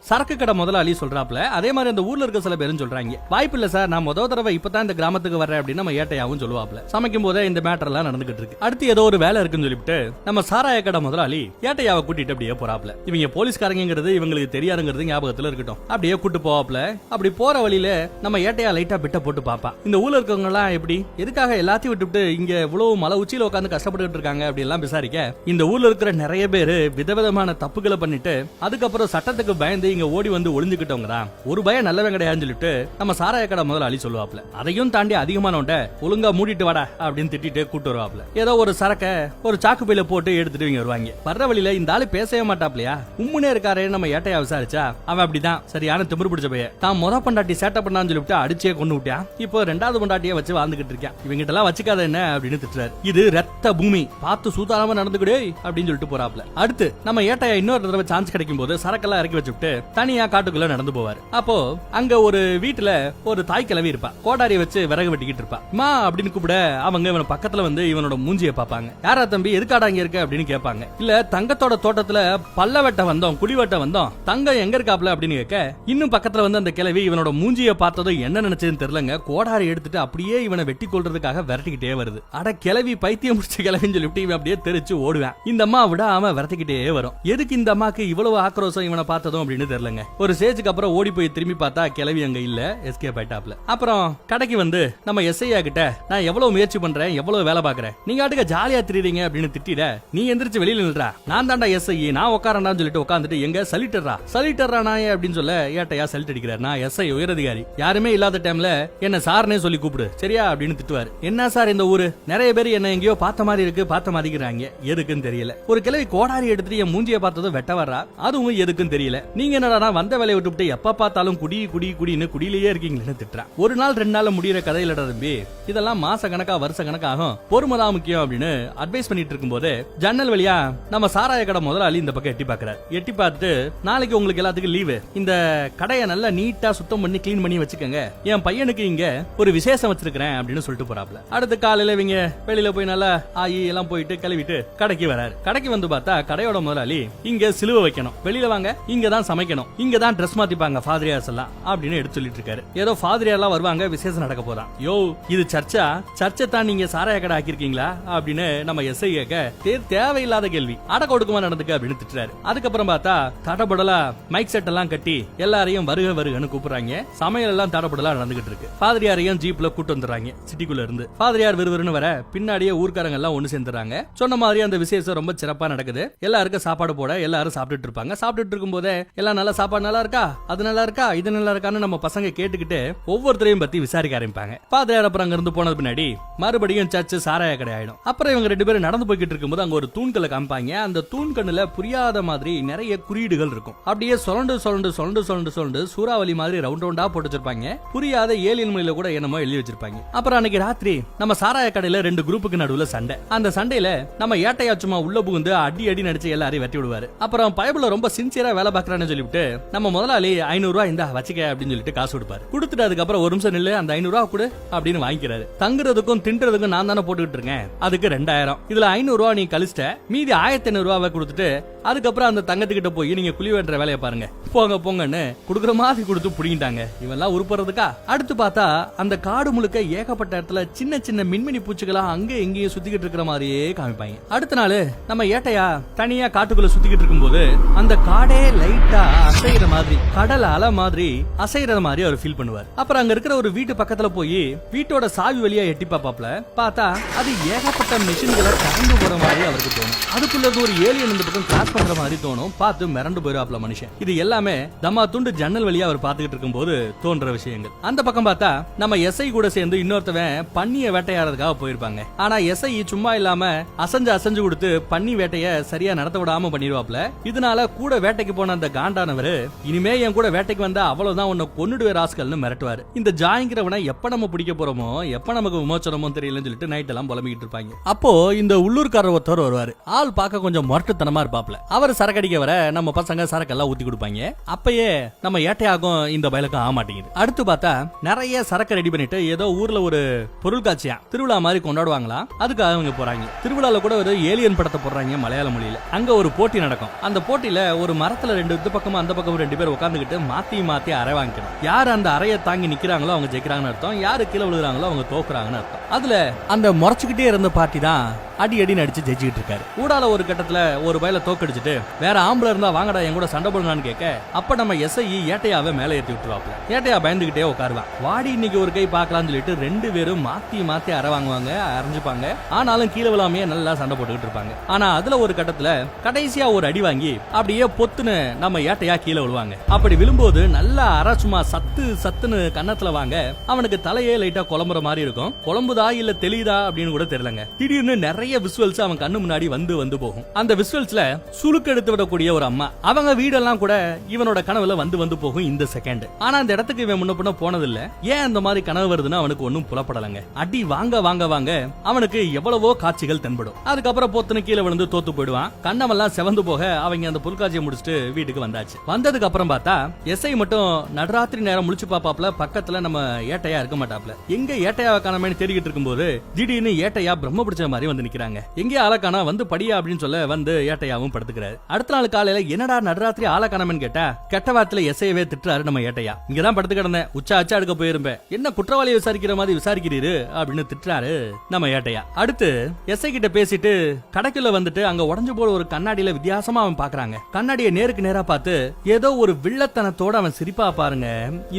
சரக்கு கடை முதலாளி சொல்றாப்ல. அதே மாதிரி அந்த ஊர்ல இருக்க சில பேரும் சொல்றாங்க. வாய்ப்பு இல்ல சார், நான் முதல் தடவை இப்பதான் இந்த கிராமத்துக்கு வர்றேன் அப்படின்னு நம்ம ஏட்டையாவும் சொல்லுவாப்ல. சமைக்கும் போதே இந்த மேட்டர் எல்லாம் நடந்துகிட்டு இருக்கு. அடுத்து ஏதோ ஒரு வேலை இருக்குன்னு சொல்லிட்டு நம்ம சாராய கடை முதலாளி ஏட்டையாவை கூட்டிட்டு அப்படியே போறாப்ல. இவங்க போலீஸ்காரங்கிறது இவங்களுக்கு தெரியாதுங்கிறது ஞாபகத்துல இருக்கட்டும். அப்படியே கூட்டு போவாப்ல. அப்படி போற வழியில நம்ம ஏட்டையா லைட்டா பிட்ட போட்டு பாப்பா. இந்த ஊர்ல இருக்கவங்க எல்லாம் எப்படி எதுக்காக எல்லாத்தையும் விட்டுவிட்டு இங்க இவ்வளவு மலை உச்சியில உட்காந்து கஷ்டப்பட்டு இருக்காங்க அப்படி எல்லாம் விசாரிக்க இந்த ஊர்ல இருக்கிற நிறைய பேரு விதவிதமான தப்புகளை பண்ணிட்டு அதுக்கப்புறம் சட்டத்துக்கு பயந்து இங்க ஓடி வந்து ஒளிஞ்சுக்கிட்டவங்க தான். ஒரு பயம் நல்லவங்க கிடையாதுன்னு சொல்லிட்டு நம்ம சாராய கடை முதலாளி சொல்லுவாப்ல. அதையும் தாண்டி அதிகமானவன்ட்ட ஒழுங்கா மூடிட்டு வாடா அப்படின்னு திட்டிட்டு கூட்டு வருவாப்ல. ஏதோ ஒரு சரக்க ஒரு சாக்கு பையில போட்டு எடுத்துட்டு இவங்க வருவாங்க. வர்ற வழியில இந்த ஆளு பேசவே மாட்டாப்லையா, உம்முனே இருக்காரு. நம்ம ஏட்டையா விசாரிச்சா அவன் அப்படிதான் சரியான திமிரு பிடிச்ச பைய. தான் முத பொண்டாட்டி சேட்டை பண்ணான்னு சொல்லிட்டு அடிச்சே கொண்டு விட்டான். இப்போ 2வது பொண்டாட்டியை வச்சு வாழ்ந்துகிட்டு இருக்கேன். இவங்கிட்ட எல்லாம் வச்சுக்காத என்ன அப்படின்னு திட்டுறாரு. இது ரத்த பூமி, பார்த்து சூதாராம நடந்துக்கிடே அப்படின்னு சொல்லிட்டு போறாப்ல. அடுத்து நம்ம ஏட்டையா இன்னொரு தடவை சான்ஸ் கிடைக்கும் போது சரக்கெல்லாம் இறக்கி வச்சுட்டு தனியா காட்டுக்குள்ள நடந்து போவாரு. அப்போ அங்க ஒரு வீட்டுல ஒரு தாய் கிழவி இருப்பா. கோடாரி வச்சு விறகு வெட்டிக்கிட்டு இருப்பா. மா அப்படின்னு கூப்பிட அவங்க இவன் பக்கத்துல வந்து இவனோட மூஞ்சிய பாப்பாங்க. யாரா தம்பி எதுக்காடா இங்க இருக்க அப்படின்னு கேட்பாங்க. இல்ல தங்கத்தோட தோட்டத்துல பல்ல வெட்ட வந்தோம், குழி வெட்ட வந்தோம், தங்கம் எங்க இருக்காப்ல அப்படின்னு கேட்க இன்னும் பக்கத்துல வந்து அந்த கிழவி இவனோட மூஞ்சிய பார்த்ததும் என்ன நினைச்சதுன்னு தெரியலங்க. கோடாரி எடுத்துட்டு அப்படியே இவனை வெட்டி கொள்றதுக்காக விரட்டிக்கிட்டே வருது. அட கிழவி பைத்தியம் முடிச்ச கிழவின்னு சொல்லிட்டு இவன் அப்படியே தெரிச்சு ஓடுவான். இந்த அம்மா விடாம விரட்டிக்கிட்டே வரும். எதுக்கு இந்த அம்மாக்கு இவ்வளவு ஆக்ரோஷம் இவனை பார்த்ததும் அப்படின்னு தெரியலங்க. ஒரு ஸ்டேஜுக்கு அப்புறம் ஓடி போய் திரும்பி பார்த்தா கிழவி அங்க இல்ல, எஸ்கேப் ஆயிட்டாப்ல. அப்புறம் கடைக்கு வந்து நம்ம எஸ்ஐயா கிட்ட நான் எவ்வளவு முயற்சி பண்றேன், எவ்வளவு வேலை பாக்குறேன், நீங்க ஆட்டுக்க ஜாலியா திரிறீங்க அப்படின்னு திட்டிட நீ எந்திரிச்சு வெளியில நில்றா, நான் தாண்டா எஸ்ஐ, நான் உட்காரண்டான்னு சொல்லிட்டு உட்காந்துட்டு எங்க சலிட்டர்ரா நாயே அப்படின்னு சொல்ல ஏட்டையா சலிட் அடிக்கிறார். நான் எஸ்ஐ உயரதிகாரி, யாருமே இல்லாத டைம்ல என்ன சார்னே சொல்லி கூப்பிடு சரியா அப்படின்னு திட்டுவாரு. என்ன சார் இந்த ஊரு நிறைய பேர் என்ன எங்கேயோ பார்த்த மாதிரி இருக்கு, பார்த்த மாதிரிக்கிறாங்க, எதுக்குன்னு தெரியல. ஒரு கிழவி கோடாரி எடுத்துட்டு என் மூஞ்சிய பார்த்ததும் வெட்ட வர்றா, அதுவும் எதுக்குன்னு தெரியல. நீங்க என்னடா வந்த வேலையை விட்டுவிட்டு எப்ப பார்த்தாலும் குடின்னு குடியிலேயே இருக்கீங்களேன்னு திட்டுறான். ஒரு நாள் 2 நாள் முடியிற கதையில தம்பி, இதெல்லாம் மாச கணக்கா வருஷ கணக்காகும், பொறுமைதான் முக்கியம் அப்படின்னு அட்வைஸ் பண்ணிட்டு இருக்கும் போது ஜன்னல் வழியா நம்ம சாராய கடை முதலாளி இந்த பக்கம் எட்டி பாக்குறாரு. எட்டி பார்த்துட்டு நாளைக்கு உங்களுக்கு எல்லாத்துக்கும் லீவு, இந்த கடையை நல்லா நீட்டா சுத்தம் பண்ணி கிளீன் பண்ணி வச்சுக்கோங்க, என் பையனுக்கு இங்க ஒரு விசேஷம் வச்சிருக்கிறேன் அப்படின்னு சொல்லிட்டு போறாப்ல. அடுத்த காலையில இவங்க வெளியில போய் நல்லா ஆயி எல்லாம் போயிட்டு கழுவிட்டு கடைக்கு வராரு. கடைக்கு வந்து பார்த்தா கடையோட முதலாளி இங்க சிலுவை வைக்கணும், வெளியில வாங்க, இங்க தான் சமைக்கணும், இங்க தான் ட்ரெஸ் மாத்திப்பாங்க ஃபாதரியார்ஸ் எல்லாம் அப்படின்னு எடுத்து சொல்லிட்டு இருக்காரு. ஏதோ ஃபாதரியார் எல்லாம் வருவாங்க, விசேஷம் நடக்க போதான். யோ இது சர்ச்சா சர்ச்சை தான் நீங்க சாராய கடை ஆக்கிருக்கீங்களா அப்படின்னு நம்ம எஸ்ஐ கேட்க தேவையில்லாத கேள்வி அட கொடுக்குமா நடந்துக்க அப்படின்னு திட்டுறாரு. அதுக்கப்புறம் பார்த்தா தடபடலா மைக் செட் எல்லாம் கட்டி எல்லாரையும் வருக வருகன்னு கூப்பிடுறாங்க. சமையல் எல்லாம் தடபடலா நடந்துகிட்டு இருக்கு. பாதிரியாரையும் ஜீப்ல கூட்டு வந்துடுறாங்க சிட்டிக்குள்ள இருந்து. பாதிரியார் விறுவிறுன்னு வர பின்னாடியே ஊர்க்காரங்க எல்லாம் ஒண்ணு சேர்ந்துறாங்க. சொன்ன மாதிரி அந்த விசேஷம் ரொம்ப சிறப்பா நடக்குது. எல்லாருக்கும் சாப்பாடு போட எல்லாரும் சாப்பிட்டுட்டு இருப்பாங்க. சாப்பிட்டுட்டு இருக்கும் போதே எல்லாம் நல்ல சாப்பாடு நல்லா இருக்கா, அது நல்லா இருக்கா, இது நல்லா இருக்கான்னு நம்ம பசங்க கேட்டுக்கிட்டு ஒவ்வொருத்தரையும் பத்தி விசாரிக்க ஆரம்பிப்பாங்க. பாதிரியார் அப்புறம் அங்க இருந்து போனது பின்னாடி மறுபடியும் சர்ச்சு சாராய கடை ஆயிடும். அப்புறம் இவங்க 2 பேரும் நடந்து போய்கிட்டு இருக்கும்போது அங்க ஒரு தூண்களை காமிப்பாங்க. அந்த தூண்கண்ணுல புரியாத மாதிரி நிறைய குறியீடுகள் இருக்கும். அப்படியே சொலண்டு சொலண்டு சொலண்டு சொலண்டு சொலண்டு சூறாவளி மாதிரி ரவுண்ட் ரவுண்டா போட்டு வச்சிருப்பாங்க. புரியாத ஏலியன் மொழியில கூட என்னமோ எழுதி வச்சிருப்பாங்க. அப்புறம் அன்னைக்கு ராத்திரி நம்ம சாராய கடையில 2 குரூப்புக்கு நடுவுல சண்டை. அந்த சண்டையில நம்ம ஏட்டையா சும்மா உள்ள புகுந்து அடி அடி நடிச்சு எல்லாரையும் வெட்டி விடுவாரு. அப்புறம் பைபிள்ல ரொம்ப சின்சியரா வேலை பாக்குறான்னு சொல்லிவிட்டு நம்ம முதலாளி 500 ரூபாய் இந்த வச்சுக்க அப்படின்னு சொல்லிட்டு காசு கொடுப்பாரு. கொடுத்துட்டு அதுக்கப்புறம் ஒரு நிமிஷம் நில்லு, அந்த 500 ரூபாய் கொடு அப்படின்னு வாங்கிக்கிறாரு. தங்குறதுக்கும் தின்றதுக்கும் நான் தானே போட்டுக்கிட்டு இருக்கேன், அதுக்கு 2000. இதுல 500 ரூபாய் நீ கழிச்சிட்ட, மீதி 1500 ரூபாவை கொடுத்துட்டு அதுக்கப்புறம் அந்த தங்கத்துக்கிட்ட போய் நீங்க குழி வெட்டுற வேலையை பாருங்க, போங்க போங்கன்னு குடுக்குற மாதிரி கொடுத்து புடிங்கிட்டாங்க. இவெல்லாம் உருப்படுறதுக்கா? அடுத்து பார்த்தா அந்த காடு முழுக்க ஏகப்பட்ட இடத்துல சின்ன சின்ன மின்மினி பூச்சிகளா அங்க எங்கேயும் சுத்திக்கிட்டு இருக்கிற மாதிரியே காமிப்பாங்க. அடுத்த நாள் நம்ம ஏட்டையா தனியா காட்டுக்குள்ள சுத்திக்கிட்டு இருக்கும் போது அந்த காடே லைட்டா அசைகிற மாதிரி, கடல் அலை மாதிரி அசைகிற மாதிரி அவர் ஃபீல் பண்ணுவார். அப்புறம் அங்க இருக்கிற ஒரு வீட்டு பக்கத்துல போய் வீட்டோட சாவி வழியா எட்டி பாப்பாப்ல பார்த்தா அது ஏகப்பட்ட மிஷின்களை கறந்து போற மாதிரி அவருக்கு தோணும். அதுக்குள்ள ஒரு ஏலியன் இந்த பக்கம் கிராஸ் பண்ற மாதிரி தோணும். பார்த்து மிரண்டு போயிடுவாப்ல மனுஷன். இது எல்லாமே தம்மா துண்டு ஜன்னல் வழியா அவர் பாத்துக்கிட்டு இருக்கும் போது தோன்ற விஷயங்கள். அந்த பக்கம் பார்த்தா நம்ம எஸ்ஐ கூட சேர்ந்து இன்னொருத்தவன் பன்னிய வேட்டையாடுறதுக்காக போயிருப்பாங்க. ஆனா எஸ்ஐ சும்மா இல்லாம அசைஞ்சு கொடுத்து பன்னி வேட்டைய சரியா நடத்த விடாம பண்ணிடுவாப்ல. இதனால கூட வேட்டைக்கு போன அந்த காண்டானவர் இனிமே என் கூட வேட்டைக்கு வந்தா அவ்வளவுதான் உன்னை கொன்னுடுவே ராஸ்கல்னு மிரட்டுவாரு. இந்த ஜாயிங்கிறவனை எப்ப நம்ம பிடிக்க போறோமோ எப்ப நமக்கு விமோச்சனமோ தெரியலன்னு சொல்லிட்டு நைட் எல்லாம் புலம்பிக்கிட்டு இருப்பாங்க. அப்போ இந்த உள்ளூர்காரர் ஒருத்தர் வருவாரு. ஆள் பார்க்க கொஞ்சம் முரட்டுத்தனமா இருப்பாப்ல. அவர் சரக்கடிக்க வர நம்ம பசங்க சரக்கெல்லாம் ஊத்தி கொடுப்பாங்க. அப்பயே நம்ம ஏட்டையாகும் இந்த பயலுக்கும் ஆக மாட்டேங்குது. அடுத்து பார்த்தா நிறைய சரக்கு ரெடி பண்ணிட்டு ஏதோ ஊர்ல ஒரு பொருள் காட்சியா திருவிழா மாதிரி கொண்டாடுவாங்களாம். அதுக்காக அவங்க போறாங்க. திருவிழால கூட ஒரு ஏலியன் படத்தை போடுறாங்க மலையாள மொழியில. அங்க ஒரு போட்டி நடக்கும். அந்த போட்டியில ஒரு மரத்துல 2 இந்த பக்கமும் அந்த பக்கம் 2 பேர் உட்காந்துக்கிட்டு மாத்தி மாத்தி அறை வாங்கிக்கணும். யார் அந்த அறையை தாங்கி நிக்கிறாங்களோ அவங்க ஜெயிக்கிறாங்கன்னு அர்த்தம். யாரு கீழே விழுகிறாங்களோ அவங்க தோக்குறாங்கன்னு அர்த்தம். அதுல அந்த முறைச்சுக்கிட்டே இருந்த பார்ட்டி தான் அடி அடி நடிச்சு ஜெயிச்சுக்கிட்டு இருக்காரு. ஊடால ஒரு கட்டத்துல ஒரு பயில தோக்கடிச்சிட்டு வேற ஆம்பளை இருந்தா வாங்கடா என் கூட சண்டை போடலான்னு கேட்க அப்ப நம்ம எஸ்ஐ ஏட்டையாவை மேல ஏற்றி விட்டுருவாப்ல. ஏட்டையா பயந்துகிட்டே உட்காருவான். வாடி இன்னைக்கு ஒரு கை பார்க்கலாம்னு சொல்லிட்டு 2 பேரும் மாத்தி மாத்தி அறை வாங்குவாங்க, அரைஞ்சுப்பாங்க. ஆனாலும் கீழே விழாமையே நல்லா சண்டை போட்டுக்கிட்டு இருப்பாங்க. ஆனா அதுல ஒரு கட்டத்துல கடைசியா ஒரு அடி வாங்கி அப்படியே பொத்துன்னு நம்ம ஏட்டையா கீழே விழுவாங்க. அப்படி விழும்போது நல்லா அரை சும்மா சத்துன்னு கன்னத்துல வாங்க அவனுக்கு தலையே லைட்டா குழம்புற மாதிரி இருக்கும். குழம்புதா இல்ல தெளிதா அப்படின்னு கூட தெரியலங்க. திடீர்னு நிறைய விசுவல்ஸ் அவன் கண்ணு முன்னாடி வந்து போகும். அந்த விசுவல்ஸ்ல சுளுக்கு எடுத்து விடக்கூடிய ஒரு அம்மா, அவங்க வீடெல்லாம் கூட இவனோட கனவுல வந்து போகும் இந்த செகண்ட். ஆனா அந்த இடத்துக்கு இவன் முன்ன பின்ன போனதில்ல. ஏன் அந்த மாதிரி கனவு வருதுன்னு அவனுக்கு ஒன்னும் புலப்படலங்க. அடி வாங்க வாங்க வாங்க அவனுக்கு எவ்வளவோ காட்சிகள் தென்படும். அதுக்கப்புறம் பொத்துன்னு கீழே விழுந்து தோத்து போயிடுவான். கண்ணமெல்லாம் செவந்து போக அவங்க அந்த பொருட்காட்சியை முடிச்சுட்டு வீட்டுக்கு வந்தாச்சு. வந்ததுக்கு அப்புறம் பார்த்தா எஸ்ஐ மட்டும் நடுராத்திரி நேரம் முழிச்சு பாப்பாப்ல. பக்கத்துல நம்ம ஏட்டையா இருக்க மாட்டாப்ல. எங்க ஏட்டையாவை காணாமன்னு தேடிக்கிட்டு இருக்கும்போது திடீர்னு ஏட்டையா பிரம்ம பிடிச்ச மாதிரி வந்து நிக்கிறாங்க. எங்கே ஆளக்கானா வந்து படியா அப்படின்னு சொல்ல வந்து ஏட்டையாவும் படுத்துக்கிறாரு. அடுத்த நாள் காலையில என்னடா நடுராத்திரி ஆளக்கானமன்னு கேட்டா கெட்ட வார்த்தையில எஸ்ஐவே திட்டுறாரு நம்ம ஏட்டையா. இங்கதான் படுத்து கிடந்தேன், உச்சா அச்சா எடுக்க போயிருப்பேன், என்ன குற்றவாளியை விசாரிக்கிற மாதிரி விசாரிக்கிறீரு அப்படின்னு திட்டுறாரு நம்ம ஏட்டையா. அடுத்து எஸ்ஐ கிட்ட பேசிட்டு கடைக்குள்ள வந்துட்டு அங்க உடஞ்சு போல ஒரு கண்ணாடியில வித்தியாசமா அவன் பாக்குறாங்க. கண்ணாடியை நேருக்கு நேரா பார்த்து ஏதோ ஒரு வில்லத்தனத்தோட அவன் சிரிப்பா பாருங்க.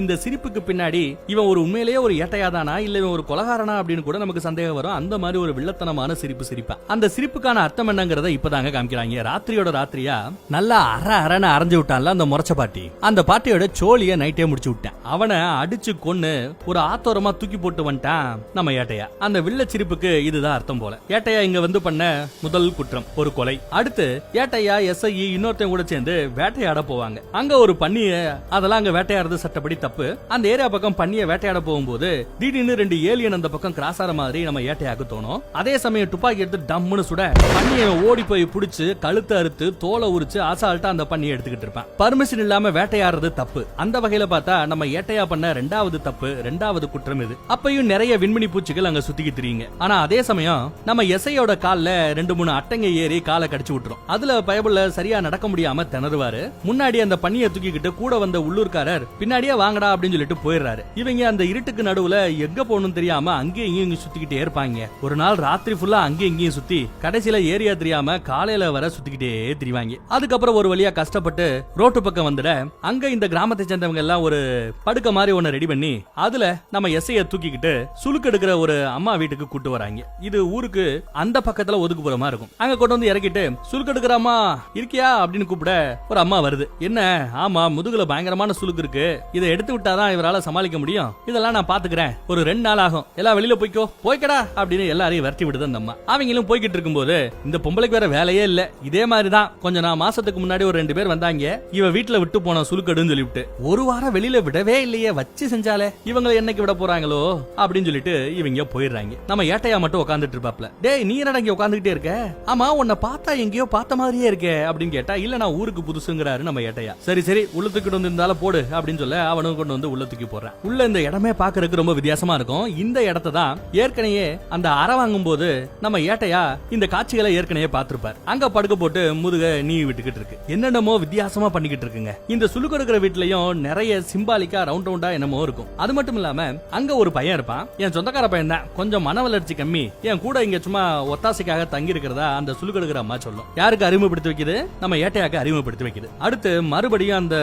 இந்த சிரிப்புக்கு பின்னாடி இவன் ஒரு உண்மையிலேயே ஒரு ஏட்டையா தானா இல்ல இவன் ஒரு கொலகாரனா அப்படின்னு கூட நமக்கு சந்தேகம் வரும். அந்த மாதிரி ஒரு வில்லத்தனமான சிரிப்பு சிரிப்பா. அந்த சிரிப்புக்கான அர்த்தம் என்னங்கறத இப்பதாங்க காமிக்கிறாங்க. ராத்திரியோட ராத்திரியா நல்லா அரைன்னு அரைஞ்சு விட்டான்ல அந்த முறைச்ச பாட்டி. அந்த பாட்டியோட சோழிய நைட்டே முடிச்சு விட்டேன். அவனை அடிச்சு கொன்னு ஒரு ஆத்தோரமா தூக்கி போட்டு வந்துட்டான் நம்ம ஏட்டையா. அந்த வில்ல சிரிப்புக்கு இதுதான் அர்த்தம் போல. ஏட்டையா இங்க வந்து பண்ண முதல் குற்றம் ஒரு கொலை. அடுத்து ஏட்டையா எஸ்ஐ இன்னொருத்தன் கூட சேர்ந்து வேட்டையாட போவாங்க. அங்க ஒரு பன்னிய, அதெல்லாம் அங்க வேட்டையாடுறது சட்டப்படி தப்பு. அந்த ஏரியா பக்கம் பன்னிய வேட்டையாட போகும்போது திடீர்னு 2 ஏலியன் அந்த பக்கம் கிராஸ் ஆற மாதிரி நம்ம ஏட்டையாக்கு தோணும். அதே சமயம் துப்பாக்கி துப்பாக்கி எடுத்து டம்முன்னு சுட பண்ணியை ஓடி போய் புடிச்சு கழுத்தை அறுத்து தோலை உரிச்சு அசால்ட்டா அந்த பண்ணியை எடுத்துக்கிட்டு இருப்பான். பர்மிஷன் இல்லாம வேட்டையாடுறது தப்பு. அந்த வகையில பார்த்தா நம்ம ஏட்டையா பண்ண ரெண்டாவது தப்பு, ரெண்டாவது குற்றம் இது. அப்பயும் நிறைய விண்மணி பூச்சிகள் அங்க சுத்திக்கிட்டு தெரியுங்க. ஆனா அதே சமயம் நம்ம எஸ்ஐயோட கால்ல 2-3 அட்டைங்க ஏறி காலை கடிச்சு விட்டுரும். அதுல பயபுள்ள சரியா நடக்க முடியாம திணறுவாரு. முன்னாடி அந்த பண்ணியை தூக்கிக்கிட்டு கூட வந்த உள்ளூர்காரர் பின்னாடியே வாங்கடா அப்படின்னு சொல்லிட்டு போயிடுறாரு. இவங்க அந்த இருட்டுக்கு நடுவுல எங்க போகணும்னு தெரியாம அங்கேயும் இங்கேயும் சுத்திக்கிட்டே இருப்பாங்க. ஒரு நாள் ராத்திரி ஃபுல்லா அங்கேயும் இங்கேயும் சுத்தி கடைசியில ஏரியா தெரியாம காலையில வர சுத்திக்கிட்டே திரிவாங்க. அதுக்கப்புறம் ஒரு வழியா கஷ்டப்பட்டு ரோட்டு பக்கம் வந்துட அங்க இந்த கிராமத்தை சேர்ந்தவங்க எல்லாம் ஒரு படுக்க மாதிரி ஒன்னு ரெடி பண்ணி அதுல நம்ம எஸ்ஐய தூக்கிக்கிட்டு சுளுக்கு எடுக்கிற ஒரு அம்மா வீட்டுக்கு கூட்டு வராங்க. இது ஊருக்கு அந்த பக்கத்துல ஒதுக்குப்புறமா இருக்கும். அங்க கொண்டு வந்து இறக்கிட்டு சுளுக்கு எடுக்கிற அம்மா இருக்கியா அப்படின்னு கூப்பிட ஒரு அம்மா வருது. என்ன? ஆமா, முதுகுல பயங்கரமான சுளுக்கு இருக்கு, இதை எடுத்து விட்டாதான் இவரால சமாளிக்க முடியும், இதெல்லாம் நான் பாத்துக்கிறேன், ஒரு 2 நாள் ஆகும், எல்லாம் வெளியில போய்க்கோ போய்க்கடா அப்படின்னு எல்லாரையும் விரட்டி விடுது அந்த அம்மா. அவங்களும் போய்கிட்டு இருக்கும்போது இந்த பொம்பளைக்கு வேற வேலையே இல்ல. இதே மாதிரிதான் கொஞ்சம் மாசத்துக்கு முன்னாடி ஒரு 2 பேர் வந்தாங்க. இவ வீட்டுல விட்டு போன சுளுக்கடுன்னு சொல்லிவிட்டு ஒரு வாரம் வெளியில விடவே இல்லையே, வச்சு செஞ்சாலே இவங்களை என்னைக்கு விட போறாங்களோ அப்படின்னு சொல்லிட்டு இவங்க போயிடுறாங்க. நம்ம ஏட்டையா மட்டும் உட்காந்துட்டு இருப்பாப்ல. டேய், நீ என்னடா இங்க உட்காந்துக்கிட்டே இருக்க? ஆமா, உன்னை பார்த்தா எங்கேயோ பார்த்த மாதிரியே இருக்கே அப்படின்னு கேட்டா, இல்ல நான் ஊருக்கு புதுசுங்கிறாரு நம்ம ஏட்டையா. சரி சரி, உள்ள தூக்கிட்டு வந்து இருந்தாலும் போடு அப்படின்னு சொல்ல அவனும் கொண்டு வந்து உள்ள தூக்கி போடுறான். உள்ள இந்த இடமே பாக்குறதுக்கு ரொம்ப வித்தியாசமா இருக்கும். இந்த இடத்தை தான் ஏற்கனவே அந்த அறை வாங்கும் போது நம்ம ஏட்டையா இந்த காட்சிகளை ஏற்கனவே பார்த்திருப்பார். அங்க படுக்க போட்டு முதுக நீ விட்டுக்கிட்டு இருக்கு. என்னென்னமோ வித்தியாசமா பண்ணிக்கிட்டு இருக்குங்க. இந்த சுளுக்கு எடுக்கிற வீட்லயும் நிறைய சிம்பாலிக்கா ரவுண்ட் ரவுண்டா என்னமோ இருக்கும். அது மட்டும் இல்லாம அங்க ஒரு பையன் இருப்பான். என் சொந்தக்கார பையன் தான், கொஞ்சம் மன வளர்ச்சி கம்மி, என் கூட இங்க சும்மா ஒத்தாசைக்காக தங்கி இருக்கிறதா அந்த சுளுக்கு எடுக்கிற அம்மா சொல்லும். யாருக்கு அறிமுகப்படுத்தி வைக்குது? நம்ம ஏட்டையாக்கு அறிமுகப்படுத்தி வைக்குது. அடுத்து மறுபடியும் அந்த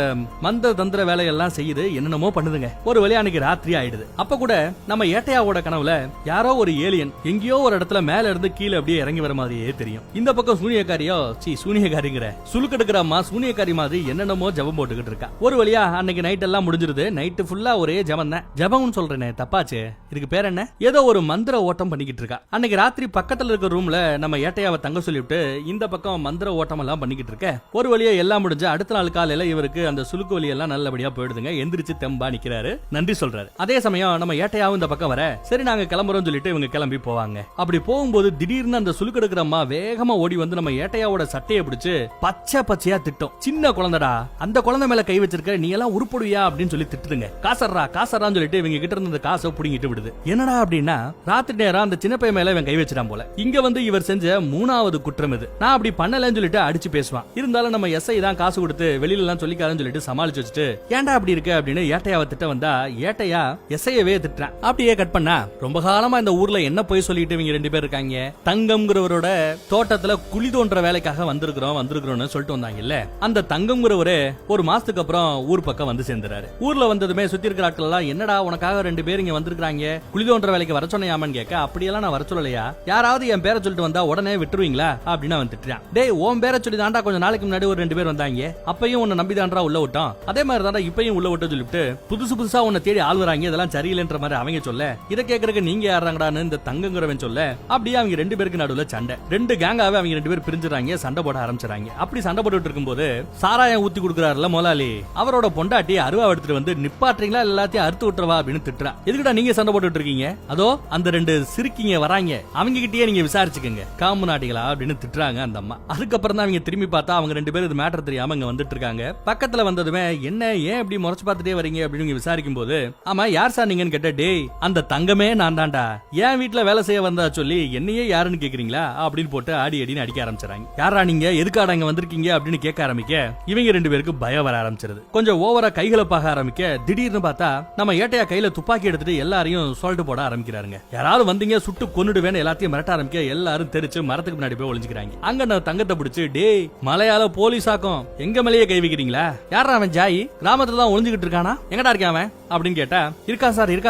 மந்திர தந்திர வேலையெல்லாம் செய்யுது, என்னென்னமோ பண்ணுதுங்க. ஒரு வழியா அன்னைக்கு ராத்திரி ஆயிடுது. அப்ப கூட நம்ம ஏட்டையாவோட கனவுல யாரோ ஒரு ஏலியன் எங்கேயோ ஒரு இடத்துல மேல இருந்து கீழே அப்படியே இறங்கி வர மாதிரியே தெரியும். இந்த பக்கம் சூனியக்காரியோ சூனியக்காரிங்கிற சுளுக்கு எடுக்கிற அம்மா சூனியக்காரி மாதிரி என்னென்னமோ ஜபம் போட்டுக்கிட்டு இருக்கா. ஒரு வழியா அன்னைக்கு நைட் எல்லாம் முடிஞ்சிருது. நைட்டு ஃபுல்லா ஒரே ஜபம் தான். ஜபம்னு சொல்றேனே தப்பாச்சு, இதுக்கு பேர் என்ன? ஏதோ ஒரு மந்திர ஓட்டம் பண்ணிக்கிட்டு இருக்கா. அன்னைக்கு ராத்திரி பக்கத்துல இருக்க ரூம்ல நம்ம ஏட்டையாவை தங்க சொல்லிவிட்டு இந்த பக்கம் மந்திர ஓட்டம் எல்லாம் பண்ணிக்கிட்டு இருக்க. ஒரு வழியா எல்லாம் முடிஞ்சு அடுத்த நாள் காலையில இவருக்கு அந்த சுளுக்கு வலி எல்லாம் நல்லபடியா போயிடுதுங்க. எந்திரிச்சு தெம்பா நிக்கிறாரு, நன்றி சொல்றாரு. அதே சமயம் நம்ம ஏட்டையாவும் இந்த பக்கம் வர, சரி நாங்க கிளம்புறோம் சொல்லிட்டு இவங்க கிளம்பி போவாங்க. அப்படி போகும்போது திடீர்னு அந்த சுளுக்கு எடுக்கிற அம்மா வேகமா ஓடி வந்து நம்ம ஏட்டையாவோட சட்டையை பிடிச்சு பச்சை பச்சையா திட்டம். சின்ன குழந்தைடா, அந்த குழந்தை மேல கை வச்சிருக்க, நீ எல்லாம் உருப்படுவியா அப்படின்னு சொல்லி திட்டுதுங்க. காசர்றான்னு சொல்லிட்டு இவங்க கிட்ட இருந்த காசை புடிங்கிட்டு விடுது. என்னடா அப்படின்னா ராத்திரி நேரம் அந்த சின்ன பையன் மேல இவன் கை வச்சிட்டான் போல. இங்க வந்து இவர் செஞ்ச 3வது குற்றம் இது. நான் அப்படி பண்ணலன்னு சொல்லிட்டு அடிச்சு பேசுவான். இருந்தாலும் நம்ம எஸ்ஐ தான் காசு கொடுத்து வெளியில எல்லாம் சொல்லிக்காரன்னு சொல்லிட்டு சமாளிச்சு வச்சுட்டு ஏன்டா அப்படி இருக்கு அப்படின்னு ஏட்டையாவை திட்ட வந்தா ஏட்டையா எஸ்ஐயவே திட்டுறான். அப்படியே கட் பண்ணா ரொம்ப காலமா இந்த ஊர்ல என்ன போய் சொல்லிட்டு இவங்க 2 பேர் இருக்காங்க. தங்கம்ங்கிறவரோட தோட்டத்துல குழி தோன்ற வேலைக்காக வந்திருக்கிறோம்னு சொல்லிட்டு வந்தாங்கல்ல. அந்த தங்கம்ங்கிறவரு ஒரு மாசத்துக்கு அப்புறம் ஊர் பக்கம் வந்து சேர்ந்துறாரு. ஊர்ல வந்ததுமே சுத்தி இருக்கிற ஆட்கள் எல்லாம் என்னடா உனக்காக 2 பேர் இங்க வந்திருக்காங்க, குழி தோன்ற வேலைக்கு வர சொன்னையாமன்னு கேட்க, அப்படியெல்லாம் நான் வர சொல்லலையா, யாராவது என் பேரை சொல்லிட்டு வந்தா உடனே விட்டுருவீங்களா அப்படின்னு அவன் திட்டுறான். டேய், உன் பேரை சொல்லி தாண்டா கொஞ்சம் நாளைக்கு முன்னாடி ஒரு 2 பேர் வந்தாங்க, அப்பையும் உன்னை நம்பி தாண்டா உள்ள விட்டோம், அதே மாதிரி தாண்டா இப்பயும் உள்ள விட்டு சொல்லிட்டு புதுசா உன்னை தேடி ஆள் வராங்க, இதெல்லாம் சரியில்லைன்ற மாதிரி அவங்க சொல்ல, இதை கேட்கறதுக்கு நீங்க யாராங்கடான்னு இந்த தங்கங்கிறவன் சொல்ல, அப்படியே அவங்க 2 பேருக்கு நடுவுல சண்டை. 2 கேங்காவே அவங்க 2 பேர் பிரிஞ்சுறாங்க, சண்டை போட ஆரம்பிச்சாங்க. அப்படி சண்டை போட்டுட்டு இருக்கும்போது சாராயம் ஊத்தி கொடுக்குறாருல முதலாளி, அவரோட பொண்டாட்டி அருவா எடுத்துட்டு வந்து நிப்பாட்டுறீங்களா எல்லாத்தையும் அறுத்து விட்டுறவா அப்படின்னு திட்டுறான். எதுக்குடா நீங்க சண்டை போட்டுட்டு இருக்கீங்க, அதோ அந்த 2 சிரிக்கிங்க வராங்க, அவங்க கிட்டயே நீங்க விசாரிச்சுக்கங்க காம்பு நாட்டிகளா அப்படின்னு திட்டுறாங்க அந்த அம்மா. அதுக்கப்புறம் தான் அவங்க திரும்பி பார்த்தா அவங்க 2 பேரும் இது மேட்டர் தெரியாம இங்க வந்துட்டு இருக்காங்க. பக்கத்துல வந்ததுமே என்ன ஏன் இப்படி முறைச்சு பார்த்துட்டே வரீங்க அப்படின்னு விசாரிக்கும் போது, ஆமா யார் சார் நீங்கன்னு கேட்ட, டேய் அந்த தங்கமே நான் தான்டா, என் வீட்டுல வேலை செய்ய வந்தா சொல்லி என்னையே யாருன்னு கேக்குறீங்களா அப்படின்னு போட்டு ஆடி அடின்னு அடிக்க ஆரம்பிச்சாங்க. யாரா நீங்க, எதுக்காக இங்க வந்திருக்கீங்க அப்படின்னு கேட்க ஆரம்பிக்க இவங்க 2 பேருக்கு பயம் வர ஆரம்பிச்சிருது. கொஞ்சம் ஓவரா கைகளை பார்க்க ஆரம்பிக்க திடீர்னு பார்த்தா நம்ம ஏட்டையா கையில துப்பாக்கி எடுத்துட்டு எல்லாரையும் சொல்லிட்டு போட ஆரம்பிக்கிறாருங்க. யாராவது வந்தீங்க சுட்டு கொன்னுடுவேன்னு எல்லாத்தையும் மிரட்ட ஆரம்பிக்க எல்லாரும் தெரிச்சு மரத்துக்கு முன்னாடி போய் ஒளிஞ்சுக்கிறாங்க. அங்க நான் தங்கத்தை பிடிச்சு, டேய் மலையாள போலீஸ் ஆக்கும் எங்க மேலேயே கை வைக்கிறீங்களா, யாரா அவன் ஜாயி கிராமத்துல தான் ஒளிஞ்சுக்கிட்டு இருக்கானா, எங்கடா இருக்கான் அவன் அப்படின்னு கேட்டா, இருக்கா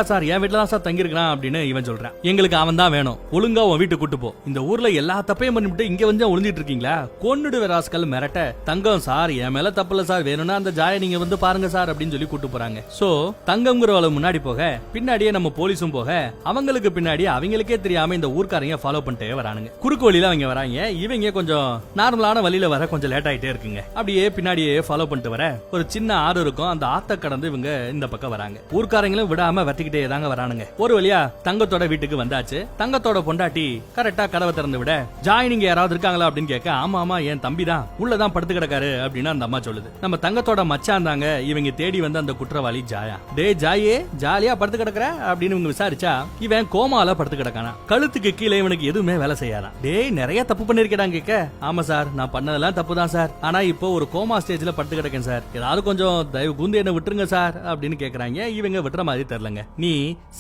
சார் என் வீட்டுல தான் சார் தங்கி இருக்கான் அப்படின்னு இவன் சொல்றான். எங்களுக்கு அவன் தான் வேணும், ஒழுங்கா உன் வீட்டுக்கு கூட்டு போ, இந்த ஊர்ல எல்லா தப்பையும் பண்ணிட்டு இங்க வந்து ஒளிஞ்சிட்டு இருக்கீங்களா, கொன்னுடு ராஸ்கல் மிரட்ட, தங்கம் சார் என் மேல தப்புல சார், வேணும்னா அந்த ஜாய நீங்க வந்து பாருங்க சார் அப்படின்னு சொல்லி கூட்டு போறாங்க. சோ தங்கம்ங்கிறவள முன்னாடி போக பின்னாடியே நம்ம போலீஸும் போக அவங்களுக்கு பின்னாடி அவங்களுக்கே தெரியாம இந்த ஊர்க்காரங்க ஃபாலோ பண்ணிட்டே வரானுங்க. குறுக்கு வழியில அவங்க வராங்க. இவங்க கொஞ்சம் நார்மலான வழியில வர கொஞ்சம் லேட் ஆயிட்டே இருக்குங்க. அப்படியே பின்னாடியே ஃபாலோ பண்ணிட்டு வர ஒரு சின்ன ஆறு இருக்கும், அந்த ஆத்த கடந்து இவங்க இந்த பக்கம் வராங்க. ஆரம்பிக்கிறாங்க. ஊர்க்காரங்களும் விடாம வெட்டிக்கிட்டே தாங்க வரானுங்க. ஒரு வழியா தங்கத்தோட வீட்டுக்கு வந்தாச்சு. தங்கத்தோட பொண்டாட்டி கரெக்டா கதவை திறந்து விட, ஜாய் நீங்க யாராவது இருக்காங்களா அப்படின்னு கேட்க, ஆமா ஆமா என் தம்பி தான் உள்ளதான் படுத்து கிடக்காரு அப்படின்னு அந்த அம்மா சொல்லுது. நம்ம தங்கத்தோட மச்சான் தாங்க இவங்க தேடி வந்து அந்த குற்றவாளி ஜாயா. டே ஜாயே ஜாலியா படுத்து கிடக்குற அப்படின்னு இவங்க விசாரிச்சா, இவன் கோமால படுத்து கிடக்கானா. கழுத்துக்கு கீழே இவனுக்கு எதுவுமே வேலை செய்யாதான். டேய் நிறைய தப்பு பண்ணிருக்கேன் கேட்க, ஆமா சார் நான் பண்ணதெல்லாம் தப்பு தான் சார், ஆனா இப்போ ஒரு கோமா ஸ்டேஜ்ல படுத்து கிடக்கேன் சார், ஏதாவது கொஞ்சம் தயவு கூந்து என்ன விட்டுருங்க சார் அப்படின்னு கேக்குறாங்க. இவங்க விட்டுற மாதிரி தெரியலங்க. நீ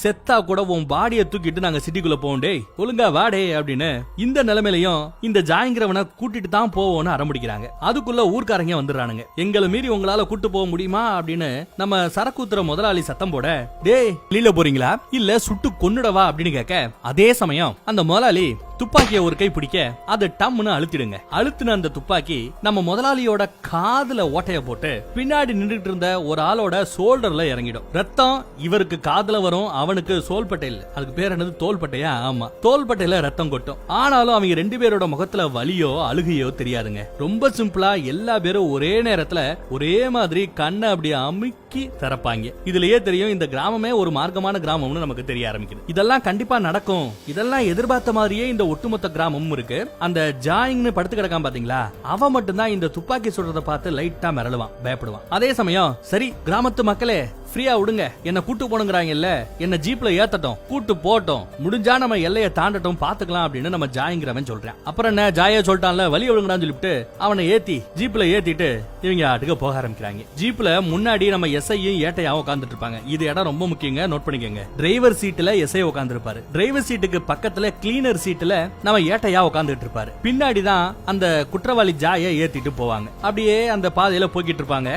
செத்தா கூட உன் பாடியை தூக்கிட்டு நாங்க சிட்டிக்குள்ள போவோம், டேய் ஒழுங்கா வாடே அப்படின்னு இந்த நிலைமையிலையும் இந்த ஜாயிங்கிறவனை கூட்டிட்டு தான் போவோம்னு அடம்பிடிக்கிறாங்க. அதுக்குள்ள ஊர்க்காரங்க வந்துடுறானுங்க. எங்களை மீறி உங்களால கூட்டு போக முடியுமா அப்படின்னு நம்ம சரக்கூத்துற முதலாளி சத்தம் போட, டேய் வெளியில போறீங்களா இல்ல சுட்டு கொன்னுடவா அப்படின்னு கேட்க, அதே சமயம் அந்த முதலாளி துப்பாக்கிய ஒரு கை பிடிக்க அதை டம்னு அழுத்திடுங்க. அழுத்தின அந்த துப்பாக்கி நம்ம முதலாளியோட காதுல ஓட்டைய போட்டு பின்னாடி நின்றுட்டு இருந்த ஒரு ஆளோட ஷோல்டர்ல இறங்கிடும். ரத்தம் இவருக்கு காதுல வரும், அவனுக்கு சோல்பட்டையில், அதுக்கு பேர் என்னது தோள்பட்டையா, ஆமா தோள்பட்டையில ரத்தம் கொட்டும். ஆனாலும் அவங்க ரெண்டு பேரோட முகத்துல வலியோ அழுகையோ தெரியாதுங்க. ரொம்ப சிம்பிளா எல்லா பேரும் ஒரே நேரத்துல ஒரே மாதிரி கண்ணை அப்படி அமுக்கி திறப்பாங்க. இதுலயே தெரியும் இந்த கிராமமே ஒரு மார்க்கமான கிராமம்னு நமக்கு தெரிய ஆரம்பிக்குது. இதெல்லாம் கண்டிப்பா நடக்கும், இதெல்லாம் எதிர்பார்த்த மாதிரியே இந்த ஒட்டுமொத்த கிராமமும் இருக்கு. அந்த ஜாயிங்னு படுத்து கிடக்கான் பாத்தீங்களா, அவன் மட்டும் தான் இந்த துப்பாக்கி சுடுறத பார்த்து லைட்டா மிரளுவான், பயப்படுவான். அதே சமயம் சரி கிராமத்து மக்களே ஃப்ரீயா விடுங்க, என்ன கூட்டு போனுங்கறாங்கல்ல, என்ன ஜீப்ல ஏத்தட்டும், கூட்டு போட்டோம், முடிஞ்சா நம்ம எல்லையை தாண்டட்டும் பாத்துக்கலாம் அப்படின்னு நம்ம ஜாயிங்கிறவன் சொல்றான். அப்புறம் என்ன ஜாயா சொல்லிட்டான்ல வலி விடுங்கடான்னு சொல்லிட்டு அவனை ஏத்தி ஜீப்ல ஏத்திட்டு இவங்க ஆட்டுக்கு போக ஆரம்பிக்கிறாங்க. ஜீப்ல முன்னாடி நம்ம எஸ்ஐயும் ஏட்டையாவும் உட்கார்ந்துட்டு இருப்பாங்க. இது இடம் ரொம்ப முக்கியங்க, நோட் பண்ணிக்கங்க. டிரைவர் சீட்ல எஸ்ஐ உட்கார்ந்து இருப்பாரு, டிரைவர் சீட்டுக்கு பக்கத்துல கிளீனர் சீட்ல நம்ம ஏட்டையா உட்கார்ந்துட்டு இருப்பாரு. பின்னாடி தான் அந்த குற்றவாளி ஜாயை ஏத்திட்டு போவாங்க. அப்படியே அந்த பாதையில போய்கிட்டு இருப்பாங்க.